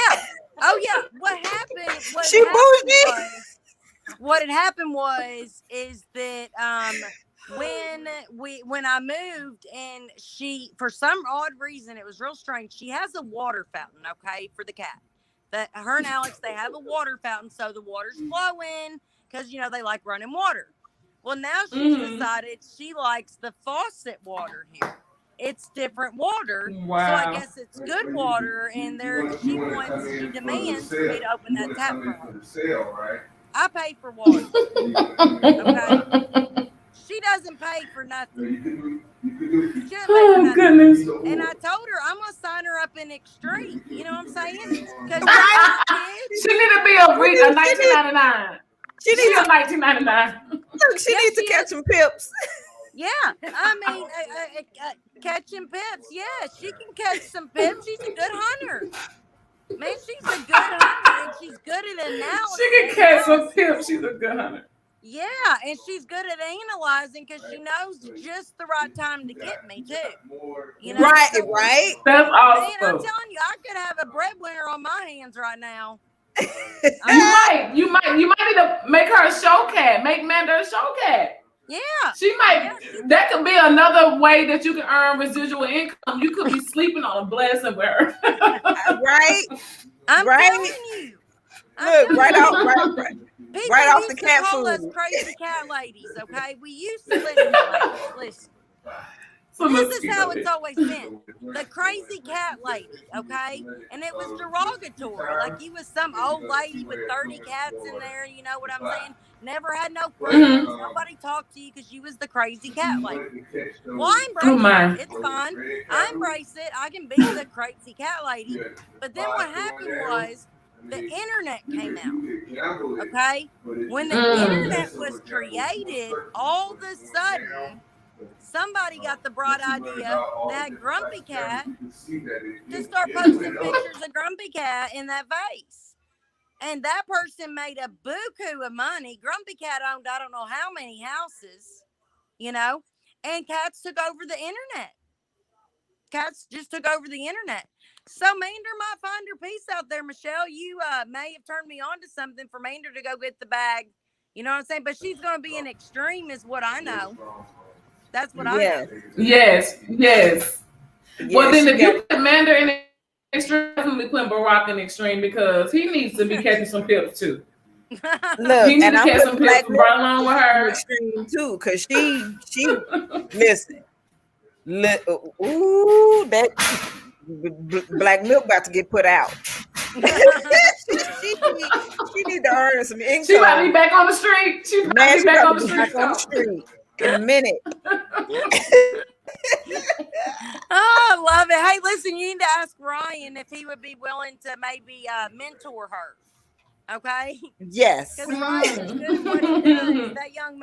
Oh yeah. What happened? She bougie. What had happened is that when I moved, and she, for some odd reason, it was real strange. She has a water fountain, okay, for the cat. That her and Alex, they have a water fountain, so the water's flowing because they like running water. Well, now she's decided she likes the faucet water here. It's different water, Wow. so I guess it's good water, and she demands me to open that tap for her. I pay for water. Okay. She doesn't pay for nothing. She doesn't pay for Oh nothing. goodness. And I told her I'm gonna sign her up in Extreme. You know what I'm saying? Because She need to be a 1999. She She's needs a 1999. look. She needs to catch some pips. yeah, I mean, catching pips. Yeah, she can catch some pips. She's a good hunter. Man, she's a good hunter, and she's good at analysis. She can catch some pips. She's a good hunter. Yeah, and she's good at analyzing because she knows just the right time to get me too. Right, So, right. That's Man, I'm awesome. telling you, I could have a breadwinner on my hands right now. You might need to make her a show cat. Make Mander a show cat. Yeah. She might. That could be another way that you can earn residual income. You could be sleeping on a blessing with her. Right. I'm Right. telling you. Look, right off People right off used the to cat call us food. crazy cat ladies, okay? We used to listen. So This is how it's always been. The crazy cat lady, okay? And it was derogatory. Like you was some old lady with 30 cats in there, you know what I'm saying? Never had no friends. Nobody talked to you because you was the crazy cat lady. Well, I embrace it. It's fine. I embrace it. I can be the crazy cat lady. But then what happened was the internet came out, okay? When the internet was created, all of a sudden, somebody got the bright idea that Grumpy Cat to start posting pictures of Grumpy Cat in that vase. And that person made a buku of money. Grumpy Cat owned I don't know how many houses, and cats took over the internet. Cats just took over the internet. So Mander might find her peace out there, Michelle. You may have turned me on to something for Mander to go get the bag. You know what I'm saying? But she's going to be an Extreme is what I know. That's what I know. Yes. Well, then she if you put Mander in Extreme, definitely put Barack in Extreme because he needs to be catching some pips too. Look, You need and to I'm catch some putting pills Black from Milk burn along with in her. extreme too, because she listen. Ooh, that Black Milk about to get put out. she need to earn some income. She about to be back on the street. She about Man, to she be back about on to the be back street. on the street in a minute. Oh, I love it. Hey, listen, you need to ask Ryan if he would be willing to maybe mentor her. Okay, Yes. because Ryan's good at what he does. That young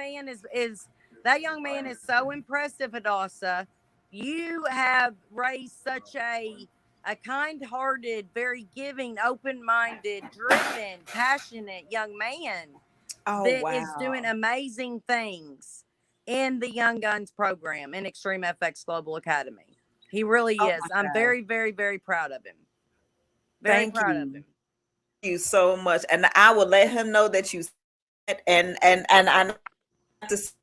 man is so impressive, Hadassah. You have raised such a kind-hearted, very giving, open-minded, driven, passionate young man Oh that wow. is doing amazing things in the Young Guns program in Extreme FX Global Academy. He really Oh is. my I'm God. very, very, very proud of him. Very Thank proud you. of him. Thank you so much, and I will let him know that you said, and I know as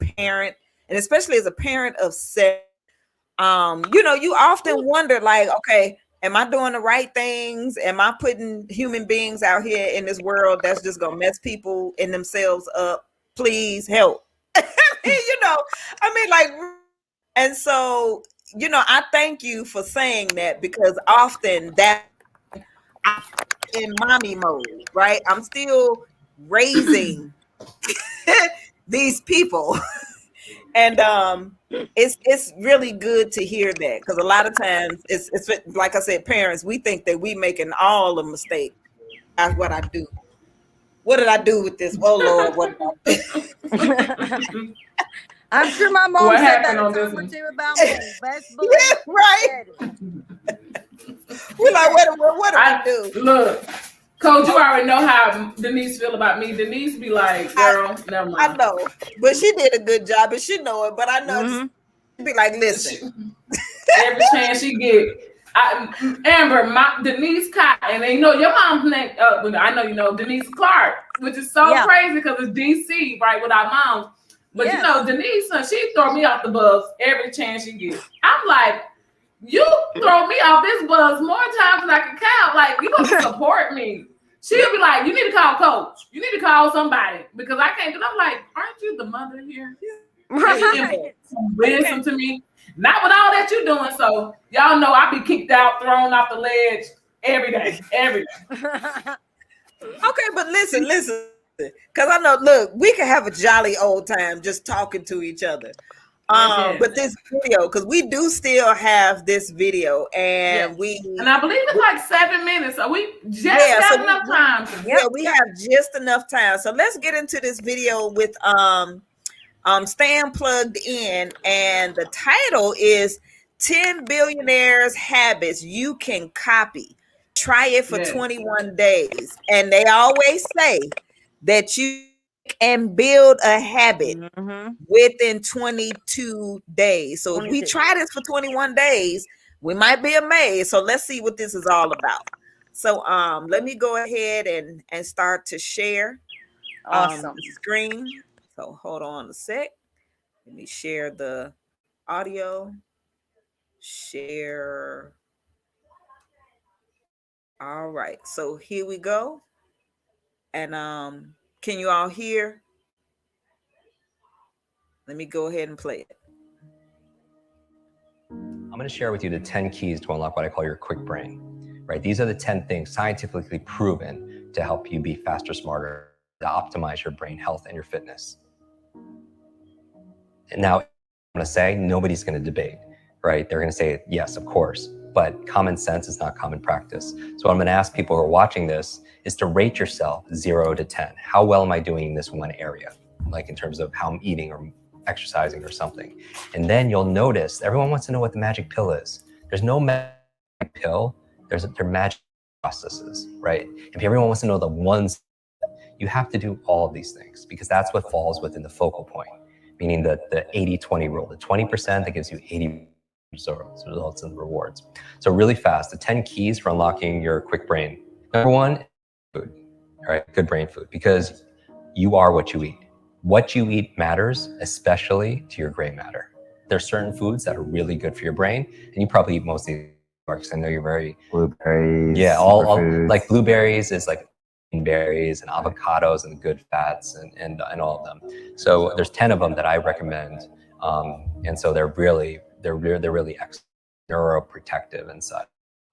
a parent, and especially as a parent of 7, you often wonder, like, okay, am I doing the right things? Am I putting human beings out here in this world that's just gonna mess people and themselves up? Please help. Like, and so, I thank you for saying that, because often that I'm in mommy mode, right? I'm still raising these people. And it's really good to hear that, because a lot of times it's like I said, parents, we think that we making all the mistakes. That's what I do. What did I do with this? Oh Lord, what did I do? I'm sure my mom What said that happened a on this time or one? two about me. Best believe Yeah, right. said it. We're like, what do I do? Look, Coach, you already know how Denise feel about me. Denise be like, girl, never mind. I know, but she did a good job, and she know it. But I know Mhm. be like, listen, Every chance she get. Amber, Denise Cott, and then your mom's name. I know Denise Clark, which is so Yeah. crazy because it's DC, right, with our moms. But Yes. Denise, she throw me off the bus every chance she gets. I'm like, you throw me off this bus more times than I can count. Like, you supposed to support me. She'll be like, you need to call Coach. You need to call somebody, because I can't do it. I'm like, aren't you the mother here? Right. Listen to me. Not with all that you're doing. So y'all know I be kicked out, thrown off the ledge every day. okay, but listen, because I know, look, we can have a jolly old time just talking to each other. Yes. But this video, because we do still have this video, and Yes. And I believe it's like 7 minutes. So we just got enough time. We have just enough time. So let's get into this video with Stan Plugged In, and the title is 10 Billionaires Habits You Can Copy. Try it for 21 days. And they always say that you can build a habit within 22 days. So if we try this for 21 days, we might be amazed. So let's see what this is all about. So let me go ahead and start to share Awesome. the screen. So hold on a sec. Let me share the audio. Share. All right. So here we go. And can you all hear? Let me go ahead and play it. I'm going to share with you the 10 keys to unlock what I call your quick brain, right? These are the 10 things scientifically proven to help you be faster, smarter, to optimize your brain health and your fitness. And now I'm going to say, nobody's going to debate, right? They're going to say, yes, of course, but common sense is not common practice. So what I'm going to ask people who are watching this is to rate yourself 0 to 10. How well am I doing in this one area? Like in terms of how I'm eating or exercising or something. And then you'll notice, everyone wants to know what the magic pill is. There's no magic pill, they're magic processes, right? If everyone wants to know the ones, you have to do all of these things, because that's what falls within the focal point, meaning the 80-20 rule, the 20% that gives you 80 results and rewards. So really fast, the 10 keys for unlocking your quick brain. Number 1, food, all right? Good brain food, because you are what you eat. What you eat matters, especially to your gray matter. There's certain foods that are really good for your brain, and you probably eat most of these, because I know you're very blueberries. Yeah, all like blueberries is like berries and avocados and good fats and all of them. So there's 10 of them that I recommend. And so they're really neuroprotective and such,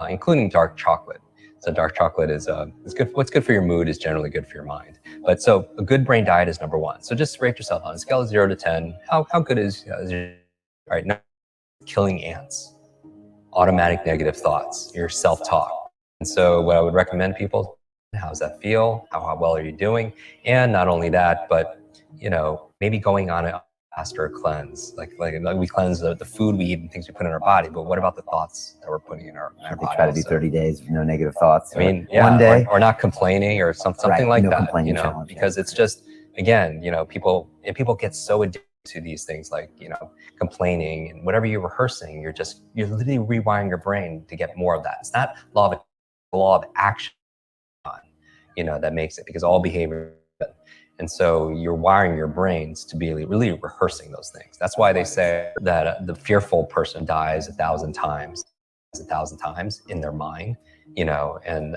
including dark chocolate. So dark chocolate is good. What's good for your mood is generally good for your mind. But so a good brain diet is number one. So just rate yourself on a scale of 0 to 10. How good is your, all right, now, killing ants, automatic negative thoughts, your self-talk. And so what I would recommend people, how's that feel? How well are you doing? And not only that, but maybe going on a fast or a cleanse. Like we cleanse the food we eat and things we put in our body, but what about the thoughts that we're putting in our body? Try to do 30 days with no negative thoughts. I mean, yeah, one day, or not complaining or something right, like no that. complaining challenge, because it's just, again, people get so addicted to these things like complaining, and whatever you're rehearsing, you're literally rewiring your brain to get more of that. It's not law of action, that makes it, because all behavior. And so you're wiring your brains to be really rehearsing those things. That's why they say that the fearful person dies 1,000 times in their mind, and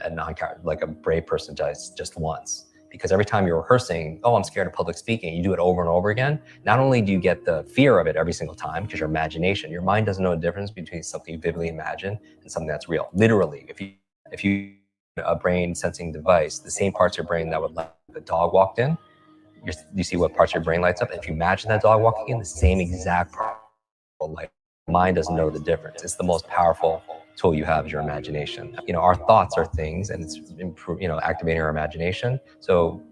like a brave person dies just once. Because every time you're rehearsing, oh, I'm scared of public speaking, you do it over and over again. Not only do you get the fear of it every single time, because your mind doesn't know the difference between something you vividly imagine and something that's real. Literally, if you a brain sensing device, the same parts of your brain that would let the dog walked in, you see what parts of your brain lights up. And if you imagine that dog walking in, the same exact part will light. Mind doesn't know the difference. It's the most powerful tool you have is your imagination. Our thoughts are things, and it's activating our imagination. So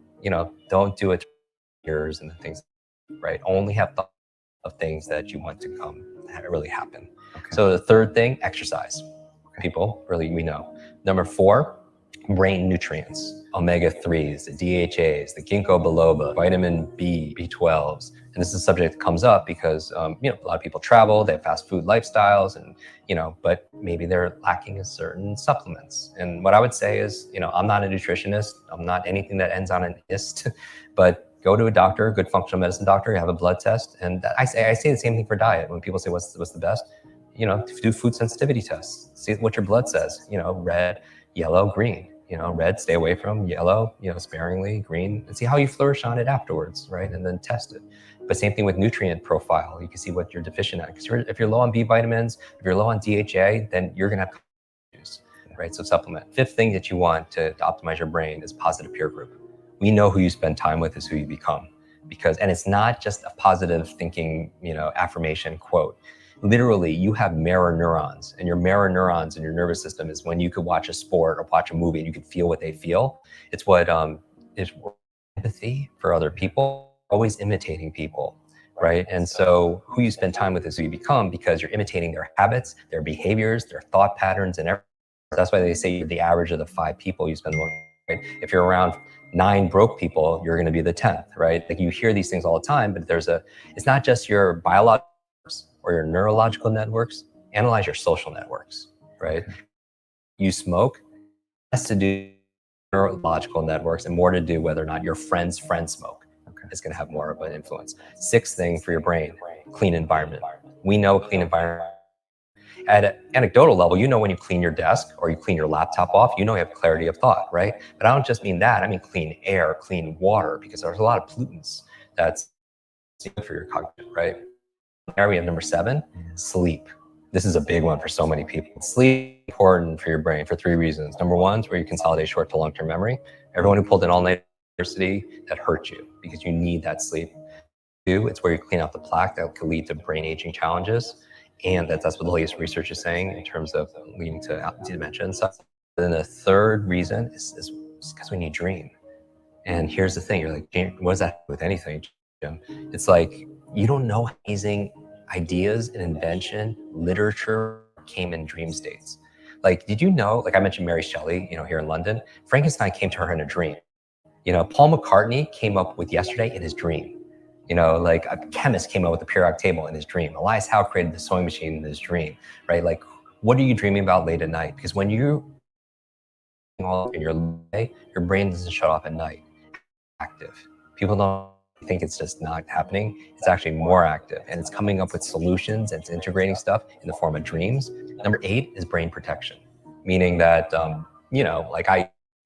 don't do it yours and the things, right? Only have thoughts of things that you want to really happen. Okay. So the third thing, exercise. People really, we know. Number 4, brain nutrients, omega-3s, the DHAs, the ginkgo biloba, vitamin B, B12s. And this is a subject that comes up because, a lot of people travel, they have fast food lifestyles, and, but maybe they're lacking in certain supplements. And what I would say is, I'm not a nutritionist. I'm not anything that ends on an ist, but go to a doctor, a good functional medicine doctor, have a blood test. And I say the same thing for diet. When people say, what's the best? Do food sensitivity tests, see what your blood says, red, yellow, green. Red, stay away from. Yellow, sparingly. Green, and see how you flourish on it afterwards, right? And then test it. But same thing with nutrient profile. You can see what you're deficient at. Because if you're low on B vitamins, if you're low on DHA, then you're gonna have issues, right? So supplement. 5th thing that you want to optimize your brain is positive peer group. We know who you spend time with is who you become. And it's not just a positive thinking, affirmation quote. Literally, you have mirror neurons, and your mirror neurons in your nervous system is when you could watch a sport or watch a movie and you could feel what they feel. It's what is empathy for other people, always imitating people, right? And so who you spend time with is who you become, because you're imitating their habits, their behaviors, their thought patterns, and everything. That's why they say you're the average of the 5 people you spend the most, right? If you're around 9 broke people, you're gonna be the 10th, right? Like you hear these things all the time, but it's not just your biological or your neurological networks, analyze your social networks, right? You smoke, has to do with neurological networks and more to do whether or not your friend's friend smoke. Okay. Is gonna have more of an influence. 6th thing for your brain, clean environment. We know clean environment. At an anecdotal level, when you clean your desk or you clean your laptop off, you have clarity of thought, right? But I don't just mean that, I mean clean air, clean water, because there's a lot of pollutants that's good for your cognition, right? Area number 7, sleep. This is a big one for so many people. Sleep is important for your brain for 3 reasons. Number 1 is where you consolidate short to long-term memory. Everyone who pulled an all-night university, that hurt you because you need that sleep. 2, it's where you clean out the plaque that could lead to brain aging challenges. And that's what the latest research is saying in terms of leading to dementia and stuff. And then the 3rd reason is because when you dream. And here's the thing, you're like, James, what does that have to do with anything, Jim? It's like, you don't know how amazing ideas and invention, literature came in dream states. Like, did you know, like I mentioned Mary Shelley, here in London, Frankenstein came to her in a dream. Paul McCartney came up with Yesterday in his dream. Like a chemist came up with the periodic table in his dream. Elias Howe created the sewing machine in his dream, right? Like, what are you dreaming about late at night? Because when you all in your day, your brain doesn't shut off at night. Active. People don't think it's just not happening. It's actually more active, and it's coming up with solutions and it's integrating stuff in the form of dreams. Number 8 is brain protection, meaning that like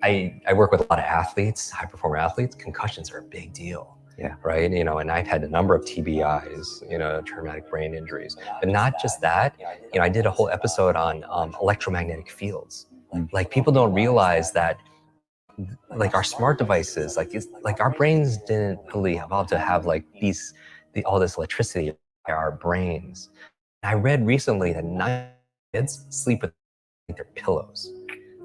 I work with a lot of athletes, high performer athletes. Concussions are a big deal. Yeah. Right. You know, and I've had a number of TBIs, you know, traumatic brain injuries, but not just that. You know, I did a whole episode on electromagnetic fields. Like people don't realize that, like our smart devices, like it's like our brains didn't really evolve to have like all this electricity in our brains. I read recently that 9 kids sleep with their pillows.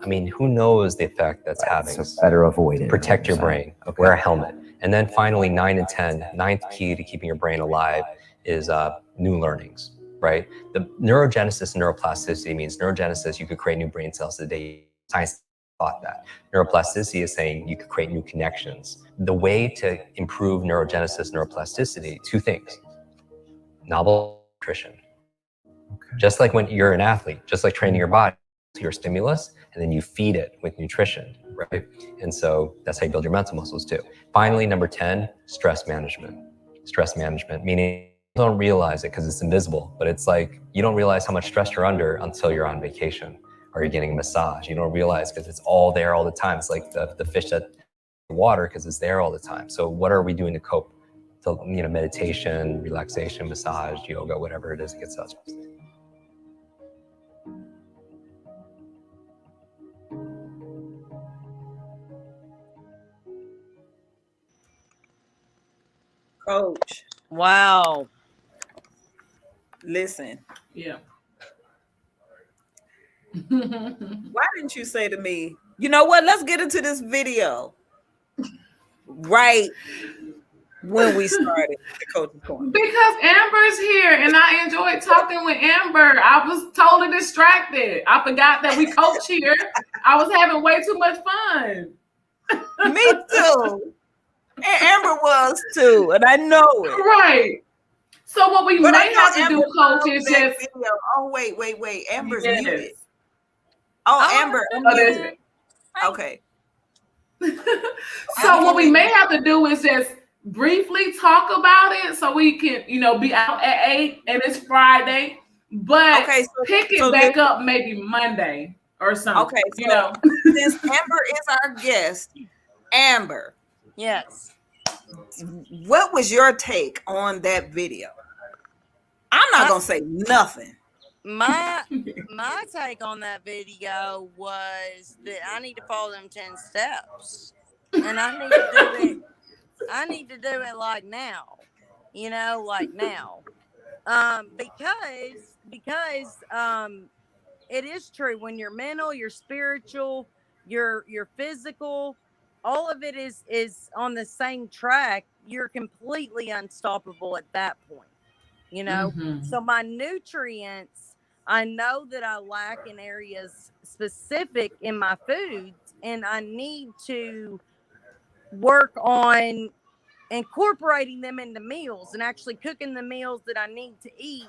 I mean, who knows the effect that's having? So better avoid it. Protect your brain. Okay. Wear a helmet. And then finally, 9 and 10, ninth key to keeping your brain alive is new learnings, right? The neurogenesis and neuroplasticity means neurogenesis, you could create new brain cells today. Science thought that. Neuroplasticity is saying you could create new connections. The way to improve neurogenesis, neuroplasticity, 2 things. Novel nutrition. Okay. Just like when you're an athlete, just like training your body, your stimulus, and then you feed it with nutrition, right? And so that's how you build your mental muscles too. Finally, number 10, stress management. Stress management, meaning you don't realize it because it's invisible, but it's like you don't realize how much stress you're under until you're on vacation or you're getting a massage. You don't realize because it's all there all the time. It's like the fish that water because it's there all the time. So what are we doing to cope? So, you know, meditation, relaxation, massage, yoga, whatever it is that gets us. Coach, Wow. listen. Yeah. Why didn't you say to me, you know what? Let's get into this video right when we started the Coach's Corner. Because Amber's here and I enjoyed talking with Amber. I was totally distracted. I forgot that we coach here. I was having way too much fun. Me too. And Amber was too, and I know it. Right. So what we But I may know have to Amber do, coach, loved is that just video. Oh, wait. Amber's Yes. muted. Oh, Amber. Oh, there's it. Okay. So what we may have to do is just briefly talk about it so we can, you know, be out at 8 and it's Friday, but Okay, pick it back up maybe Monday or something. Okay, you so know. since Amber is our guest, Amber, Yes. what was your take on that video? I'm not gonna say nothing. My take on that video was that I need to follow them 10 steps. And I need to do it. I need to do it like now. You know, like now. Because it is true when you're mental, you're spiritual, you're physical, all of it is on the same track. You're completely unstoppable at that point. You know, so my nutrients, I know that I lack in areas specific in my foods, and I need to work on incorporating them into meals and actually cooking the meals that I need to eat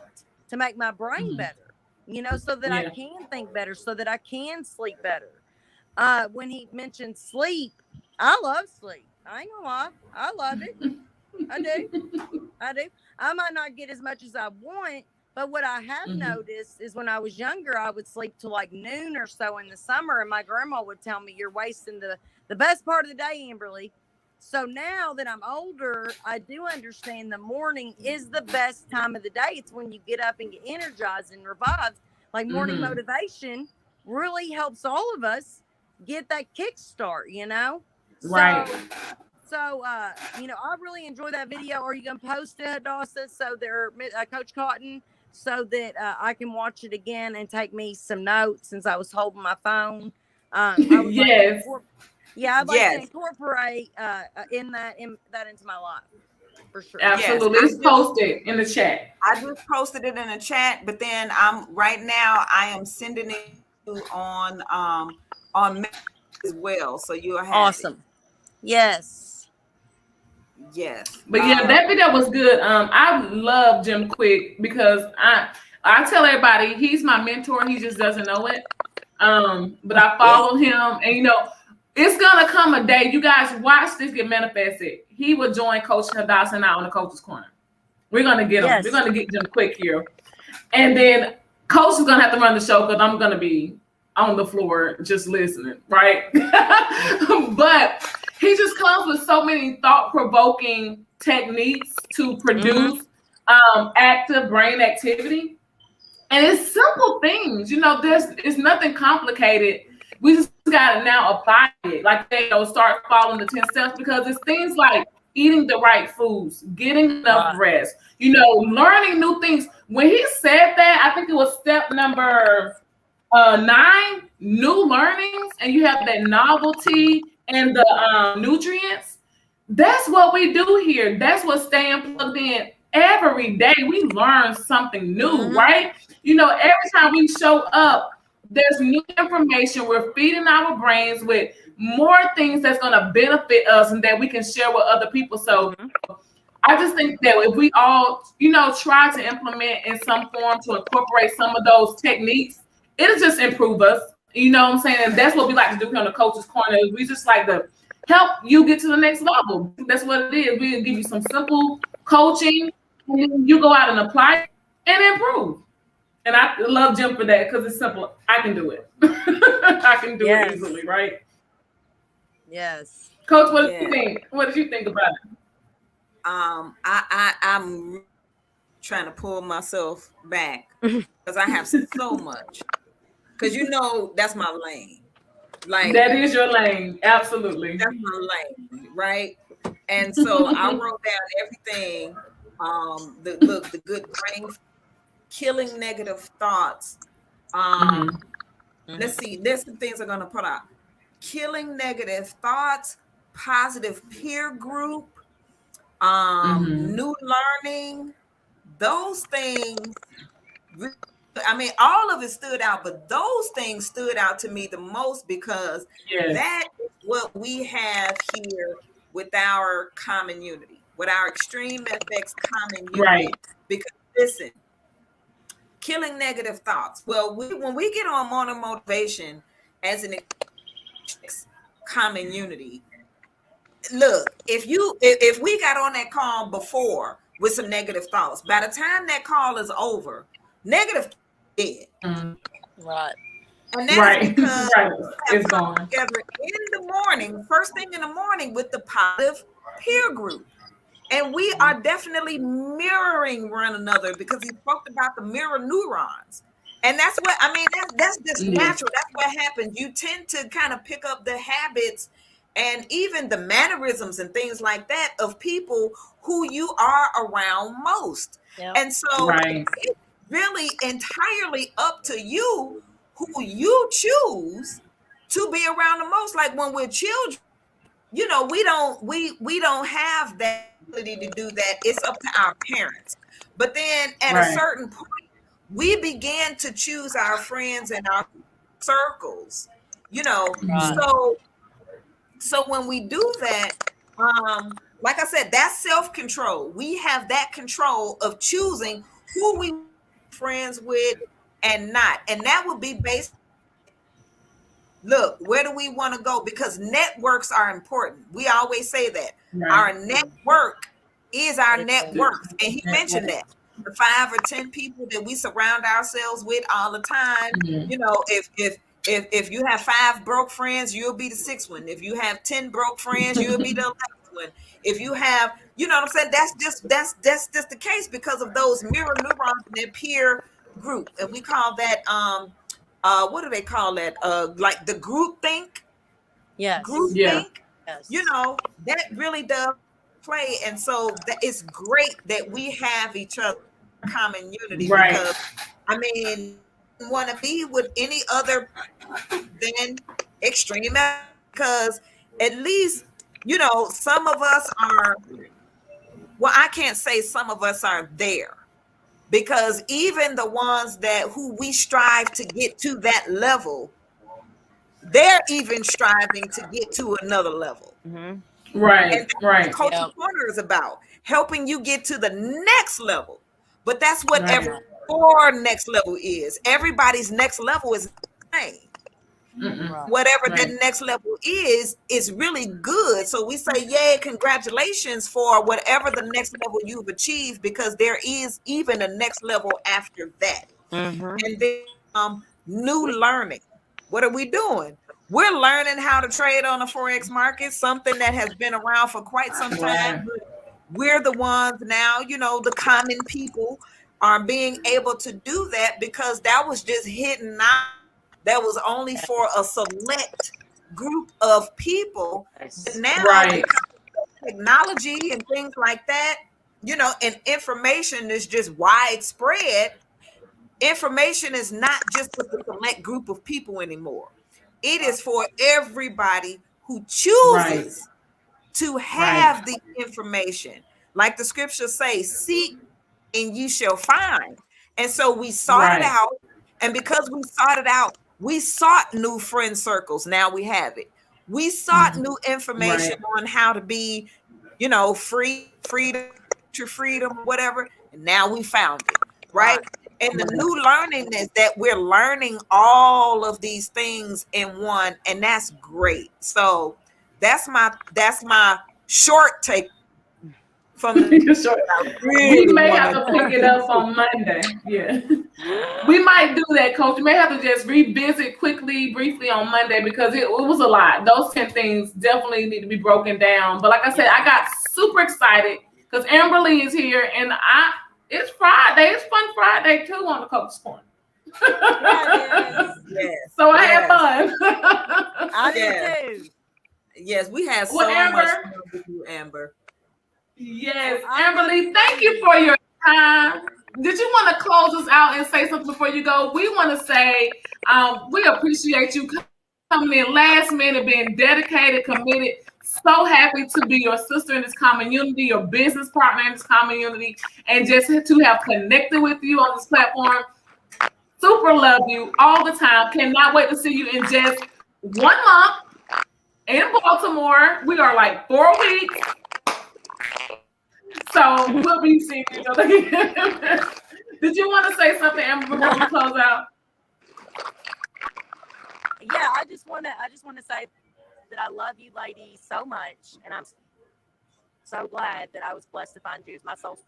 to make my brain better, you know, so that I can think better, so that I can sleep better. When he mentioned sleep, I love sleep. I ain't gonna lie. I love it. I do. I might not get as much as I want, but what I have noticed is when I was younger, I would sleep till like noon or so in the summer, and my grandma would tell me, "You're wasting the best part of the day, Amberly." So now that I'm older, I do understand the morning is the best time of the day. It's when you get up and get energized and revived. Like morning motivation really helps all of us get that kickstart, you know? Right. So, you know, I really enjoy that video. Are you going to post it, Hadassah, so there, Coach Cotton, so that I can watch it again and take me some notes since I was holding my phone? Yes. I'd like to incorporate that into my life for sure. Absolutely. Yes. It's posted in the chat. I just posted it in the chat, but then I am sending it on as well, so you'll have awesome. Yes. But yeah, that video was good. I love Jim Quick because I tell everybody he's my mentor. He just doesn't know it. But I follow him, and you know, it's gonna come a day. You guys watch this get manifested. He will join Coach Hadassah and I on the Coach's Corner. We're gonna get him. Yes. We're gonna get Jim Quick here, and then Coach is gonna have to run the show because I'm gonna be on the floor just listening, right? But he just comes with so many thought-provoking techniques to produce active brain activity. And it's simple things, it's nothing complicated. We just gotta now apply it. Like start following the 10 steps, because it's things like eating the right foods, getting enough rest, learning new things. When he said that, I think it was step number 9, new learnings, and you have that novelty and the nutrients. That's what we do here. That's what staying plugged in. Every day we learn something new, right? Every time we show up, there's new information. We're feeding our brains with more things that's going to benefit us and that we can share with other people. So I just think that if we all, try to implement in some form to incorporate some of those techniques, it'll just improve us. You know what I'm saying? And that's what we like to do here on the Coach's Corner. We just like to help you get to the next level. That's what it is. We'll give you some simple coaching, and then you go out and apply it and improve. And I love Jim for that, because it's simple. I can do it. I can do it easily, right? Yes. Coach, what did you think? What did you think about it? I'm trying to pull myself back because I have so much. Because that's my lane. Like, that is your lane, absolutely. That's my lane, right? And so I wrote down everything. The good brain, killing negative thoughts. Let's see. There's some things I'm gonna put out. Killing negative thoughts, positive peer group, new learning. Those things. I mean, all of it stood out, but those things stood out to me the most, because that is what we have here with our common unity, with our Extreme FX common unity. Right. Because listen, killing negative thoughts. Well, when we get on Morning Motivation as an common unity, look, if we got on that call before with some negative thoughts, by the time that call is over, negative dead. Right. And that's because it's gone together in the morning, first thing in the morning, with the positive peer group. And we are definitely mirroring one another, because he spoke about the mirror neurons. And that's what, I mean, that's just natural. That's what happens. You tend to kind of pick up the habits and even the mannerisms and things like that of people who you are around most. Yep. And so it's really entirely up to you who you choose to be around the most. Like when we're children, we don't have that ability to do that. It's up to our parents. But then at a certain point, we began to choose our friends and our circles, So when we do that, like I said, that's self-control. We have that control of choosing who we friends with and not. And that would be based, look, where do we want to go? Because networks are important. We always say that. Our network is our net worth. And he mentioned that. The 5 or 10 people that we surround ourselves with all the time, if you have 5 broke friends, you'll be the 6th one. If you have 10 broke friends, you'll be the 11th one. If you have, what I'm saying? That's just the case because of those mirror neurons in their peer group. And we call that what do they call that? Like the group think. Yes. Group think. Yes. That really does play. And so it's great that we have each other common unity, because I mean, want to be with any other than extreme, because at least some of us are, well, I can't say some of us are there, because even the ones who we strive to get to that level, they're even striving to get to another level. And that's what Coach's Corner is about, helping you get to the next level. But that's what your next level is. Everybody's next level is the same. Whatever that next level is really good. So we say, yay, congratulations for whatever the next level you've achieved, because there is even a next level after that. And then new learning. What are we doing? We're learning how to trade on the Forex market, something that has been around for quite some time. We're the ones now, the common people are being able to do that because that was just hidden out. That was only for a select group of people. But now, Right. because of technology and things like that, and information is just widespread. Information is not just for the select group of people anymore. It is for everybody who Right. chooses to have the information. Like the scriptures say, seek and you shall find. And so we sought it Right. out. And because we sought it out, we sought new friend circles. Now we have it. We sought new information on how to be, freedom, whatever. And now we found it. Right. And the new learning is that we're learning all of these things in one, and that's great. So that's my short take from the We may have to pick it up on Monday. Yeah. We might do that, Coach. We may have to just revisit briefly on Monday because it was a lot. Those 10 things definitely need to be broken down. But like I said, I got super excited because Amberly is here and it's Friday. It's Fun Friday too on the Coach's Corner. Yes. So I had fun. I did too. Yes, we had so Amber, much fun with you, Amber. Yes, Amberly, thank you for your time. Did you want to close us out and say something before you go? We want to say we appreciate you coming in last minute, being dedicated, committed. So happy to be your sister in this community, your business partner in this community, and just to have connected with you on this platform. Super love you all the time. Cannot wait to see you in just 1 month in Baltimore. We are like 4 weeks. So we'll be seeing each other again. Did you want to say something, Amber, before we close out? Yeah, I just want to say that I love you ladies so much, and I'm so glad that I was blessed to find you as my soul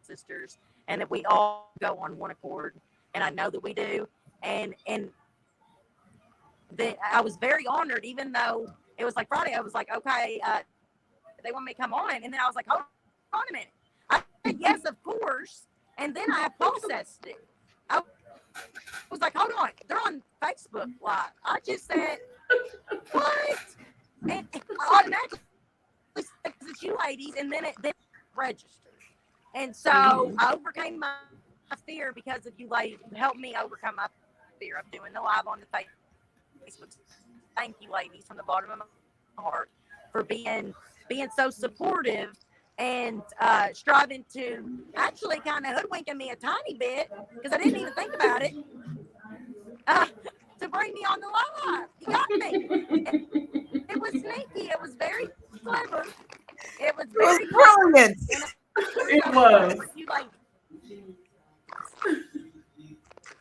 sisters, and that we all go on one accord, and I know that we do, and that I was very honored, even though it was like Friday. I was like, okay, they want me to come on, and then I was like, hold on a minute. I said yes, of course, and then I processed it. I was like, hold on, they're on Facebook Live. I just said, what? And I automatically said, it's you ladies, and then it registered. And so I overcame my fear because of you ladies. You helped me overcome my fear of doing the live on the Facebook. Thank you, ladies, from the bottom of my heart for being so supportive and striving to actually kind of hoodwinking me a tiny bit because I didn't even think about it to bring me on the live. You got me. It was sneaky. It was very clever. It was very brilliant. It was.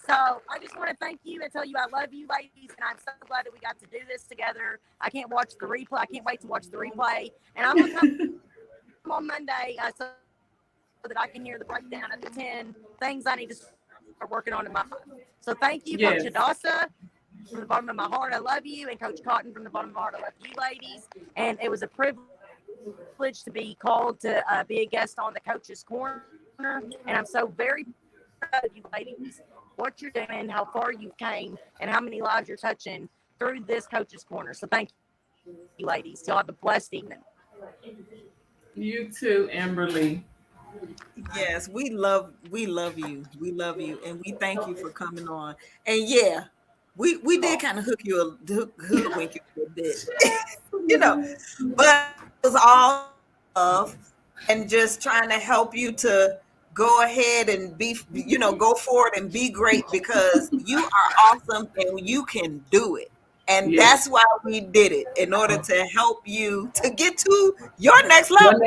So I just want to thank you and tell you I love you, ladies, and I'm so glad that we got to do this together. I can't watch the replay. I can't wait to watch the replay. And I'm going to come on Monday so that I can hear the breakdown of the 10 things I need to start working on in my life. So thank you, Coach Adasa, from the bottom of my heart. I love you. And Coach Cotton, from the bottom of my heart, I love you, ladies. And it was a privilege to be called to be a guest on the Coach's Corner. And I'm so very proud of you, ladies, what you're doing, how far you came, and how many lives you're touching through this Coach's Corner. So thank you, ladies. Y'all have a blessed evening. You too, Amberly. Yes, we love you. We love you, and we thank you for coming on. And yeah, we did kind of hoodwink you a bit, but it was all love and just trying to help you to go ahead and be, go forward and be great because you are awesome and you can do it. And that's why we did it, in order to help you to get to your next level.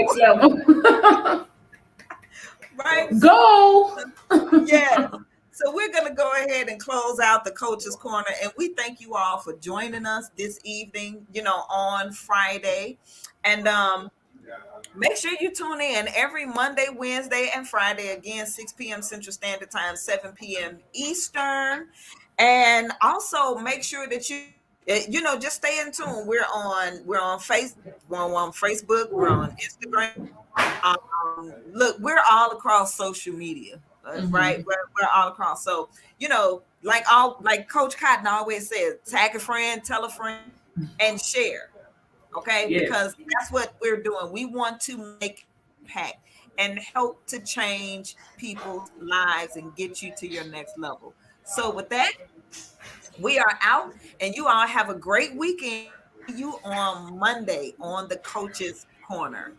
Right? Go. Yeah. So we're going to go ahead and close out the Coach's Corner. And we thank you all for joining us this evening, on Friday. And make sure you tune in every Monday, Wednesday, and Friday, again, 6 p.m. Central Standard Time, 7 p.m. Eastern. And also make sure that just stay in tune. We're on Facebook, we're on Instagram. Look, we're all across social media, right? We're all across. So, like Coach Cotton always says, tag a friend, tell a friend, and share. Okay, Yes. because that's what we're doing. We want to make impact and help to change people's lives and get you to your next level. So with that, we are out, and you all have a great weekend. You on Monday on the Coach's Corner.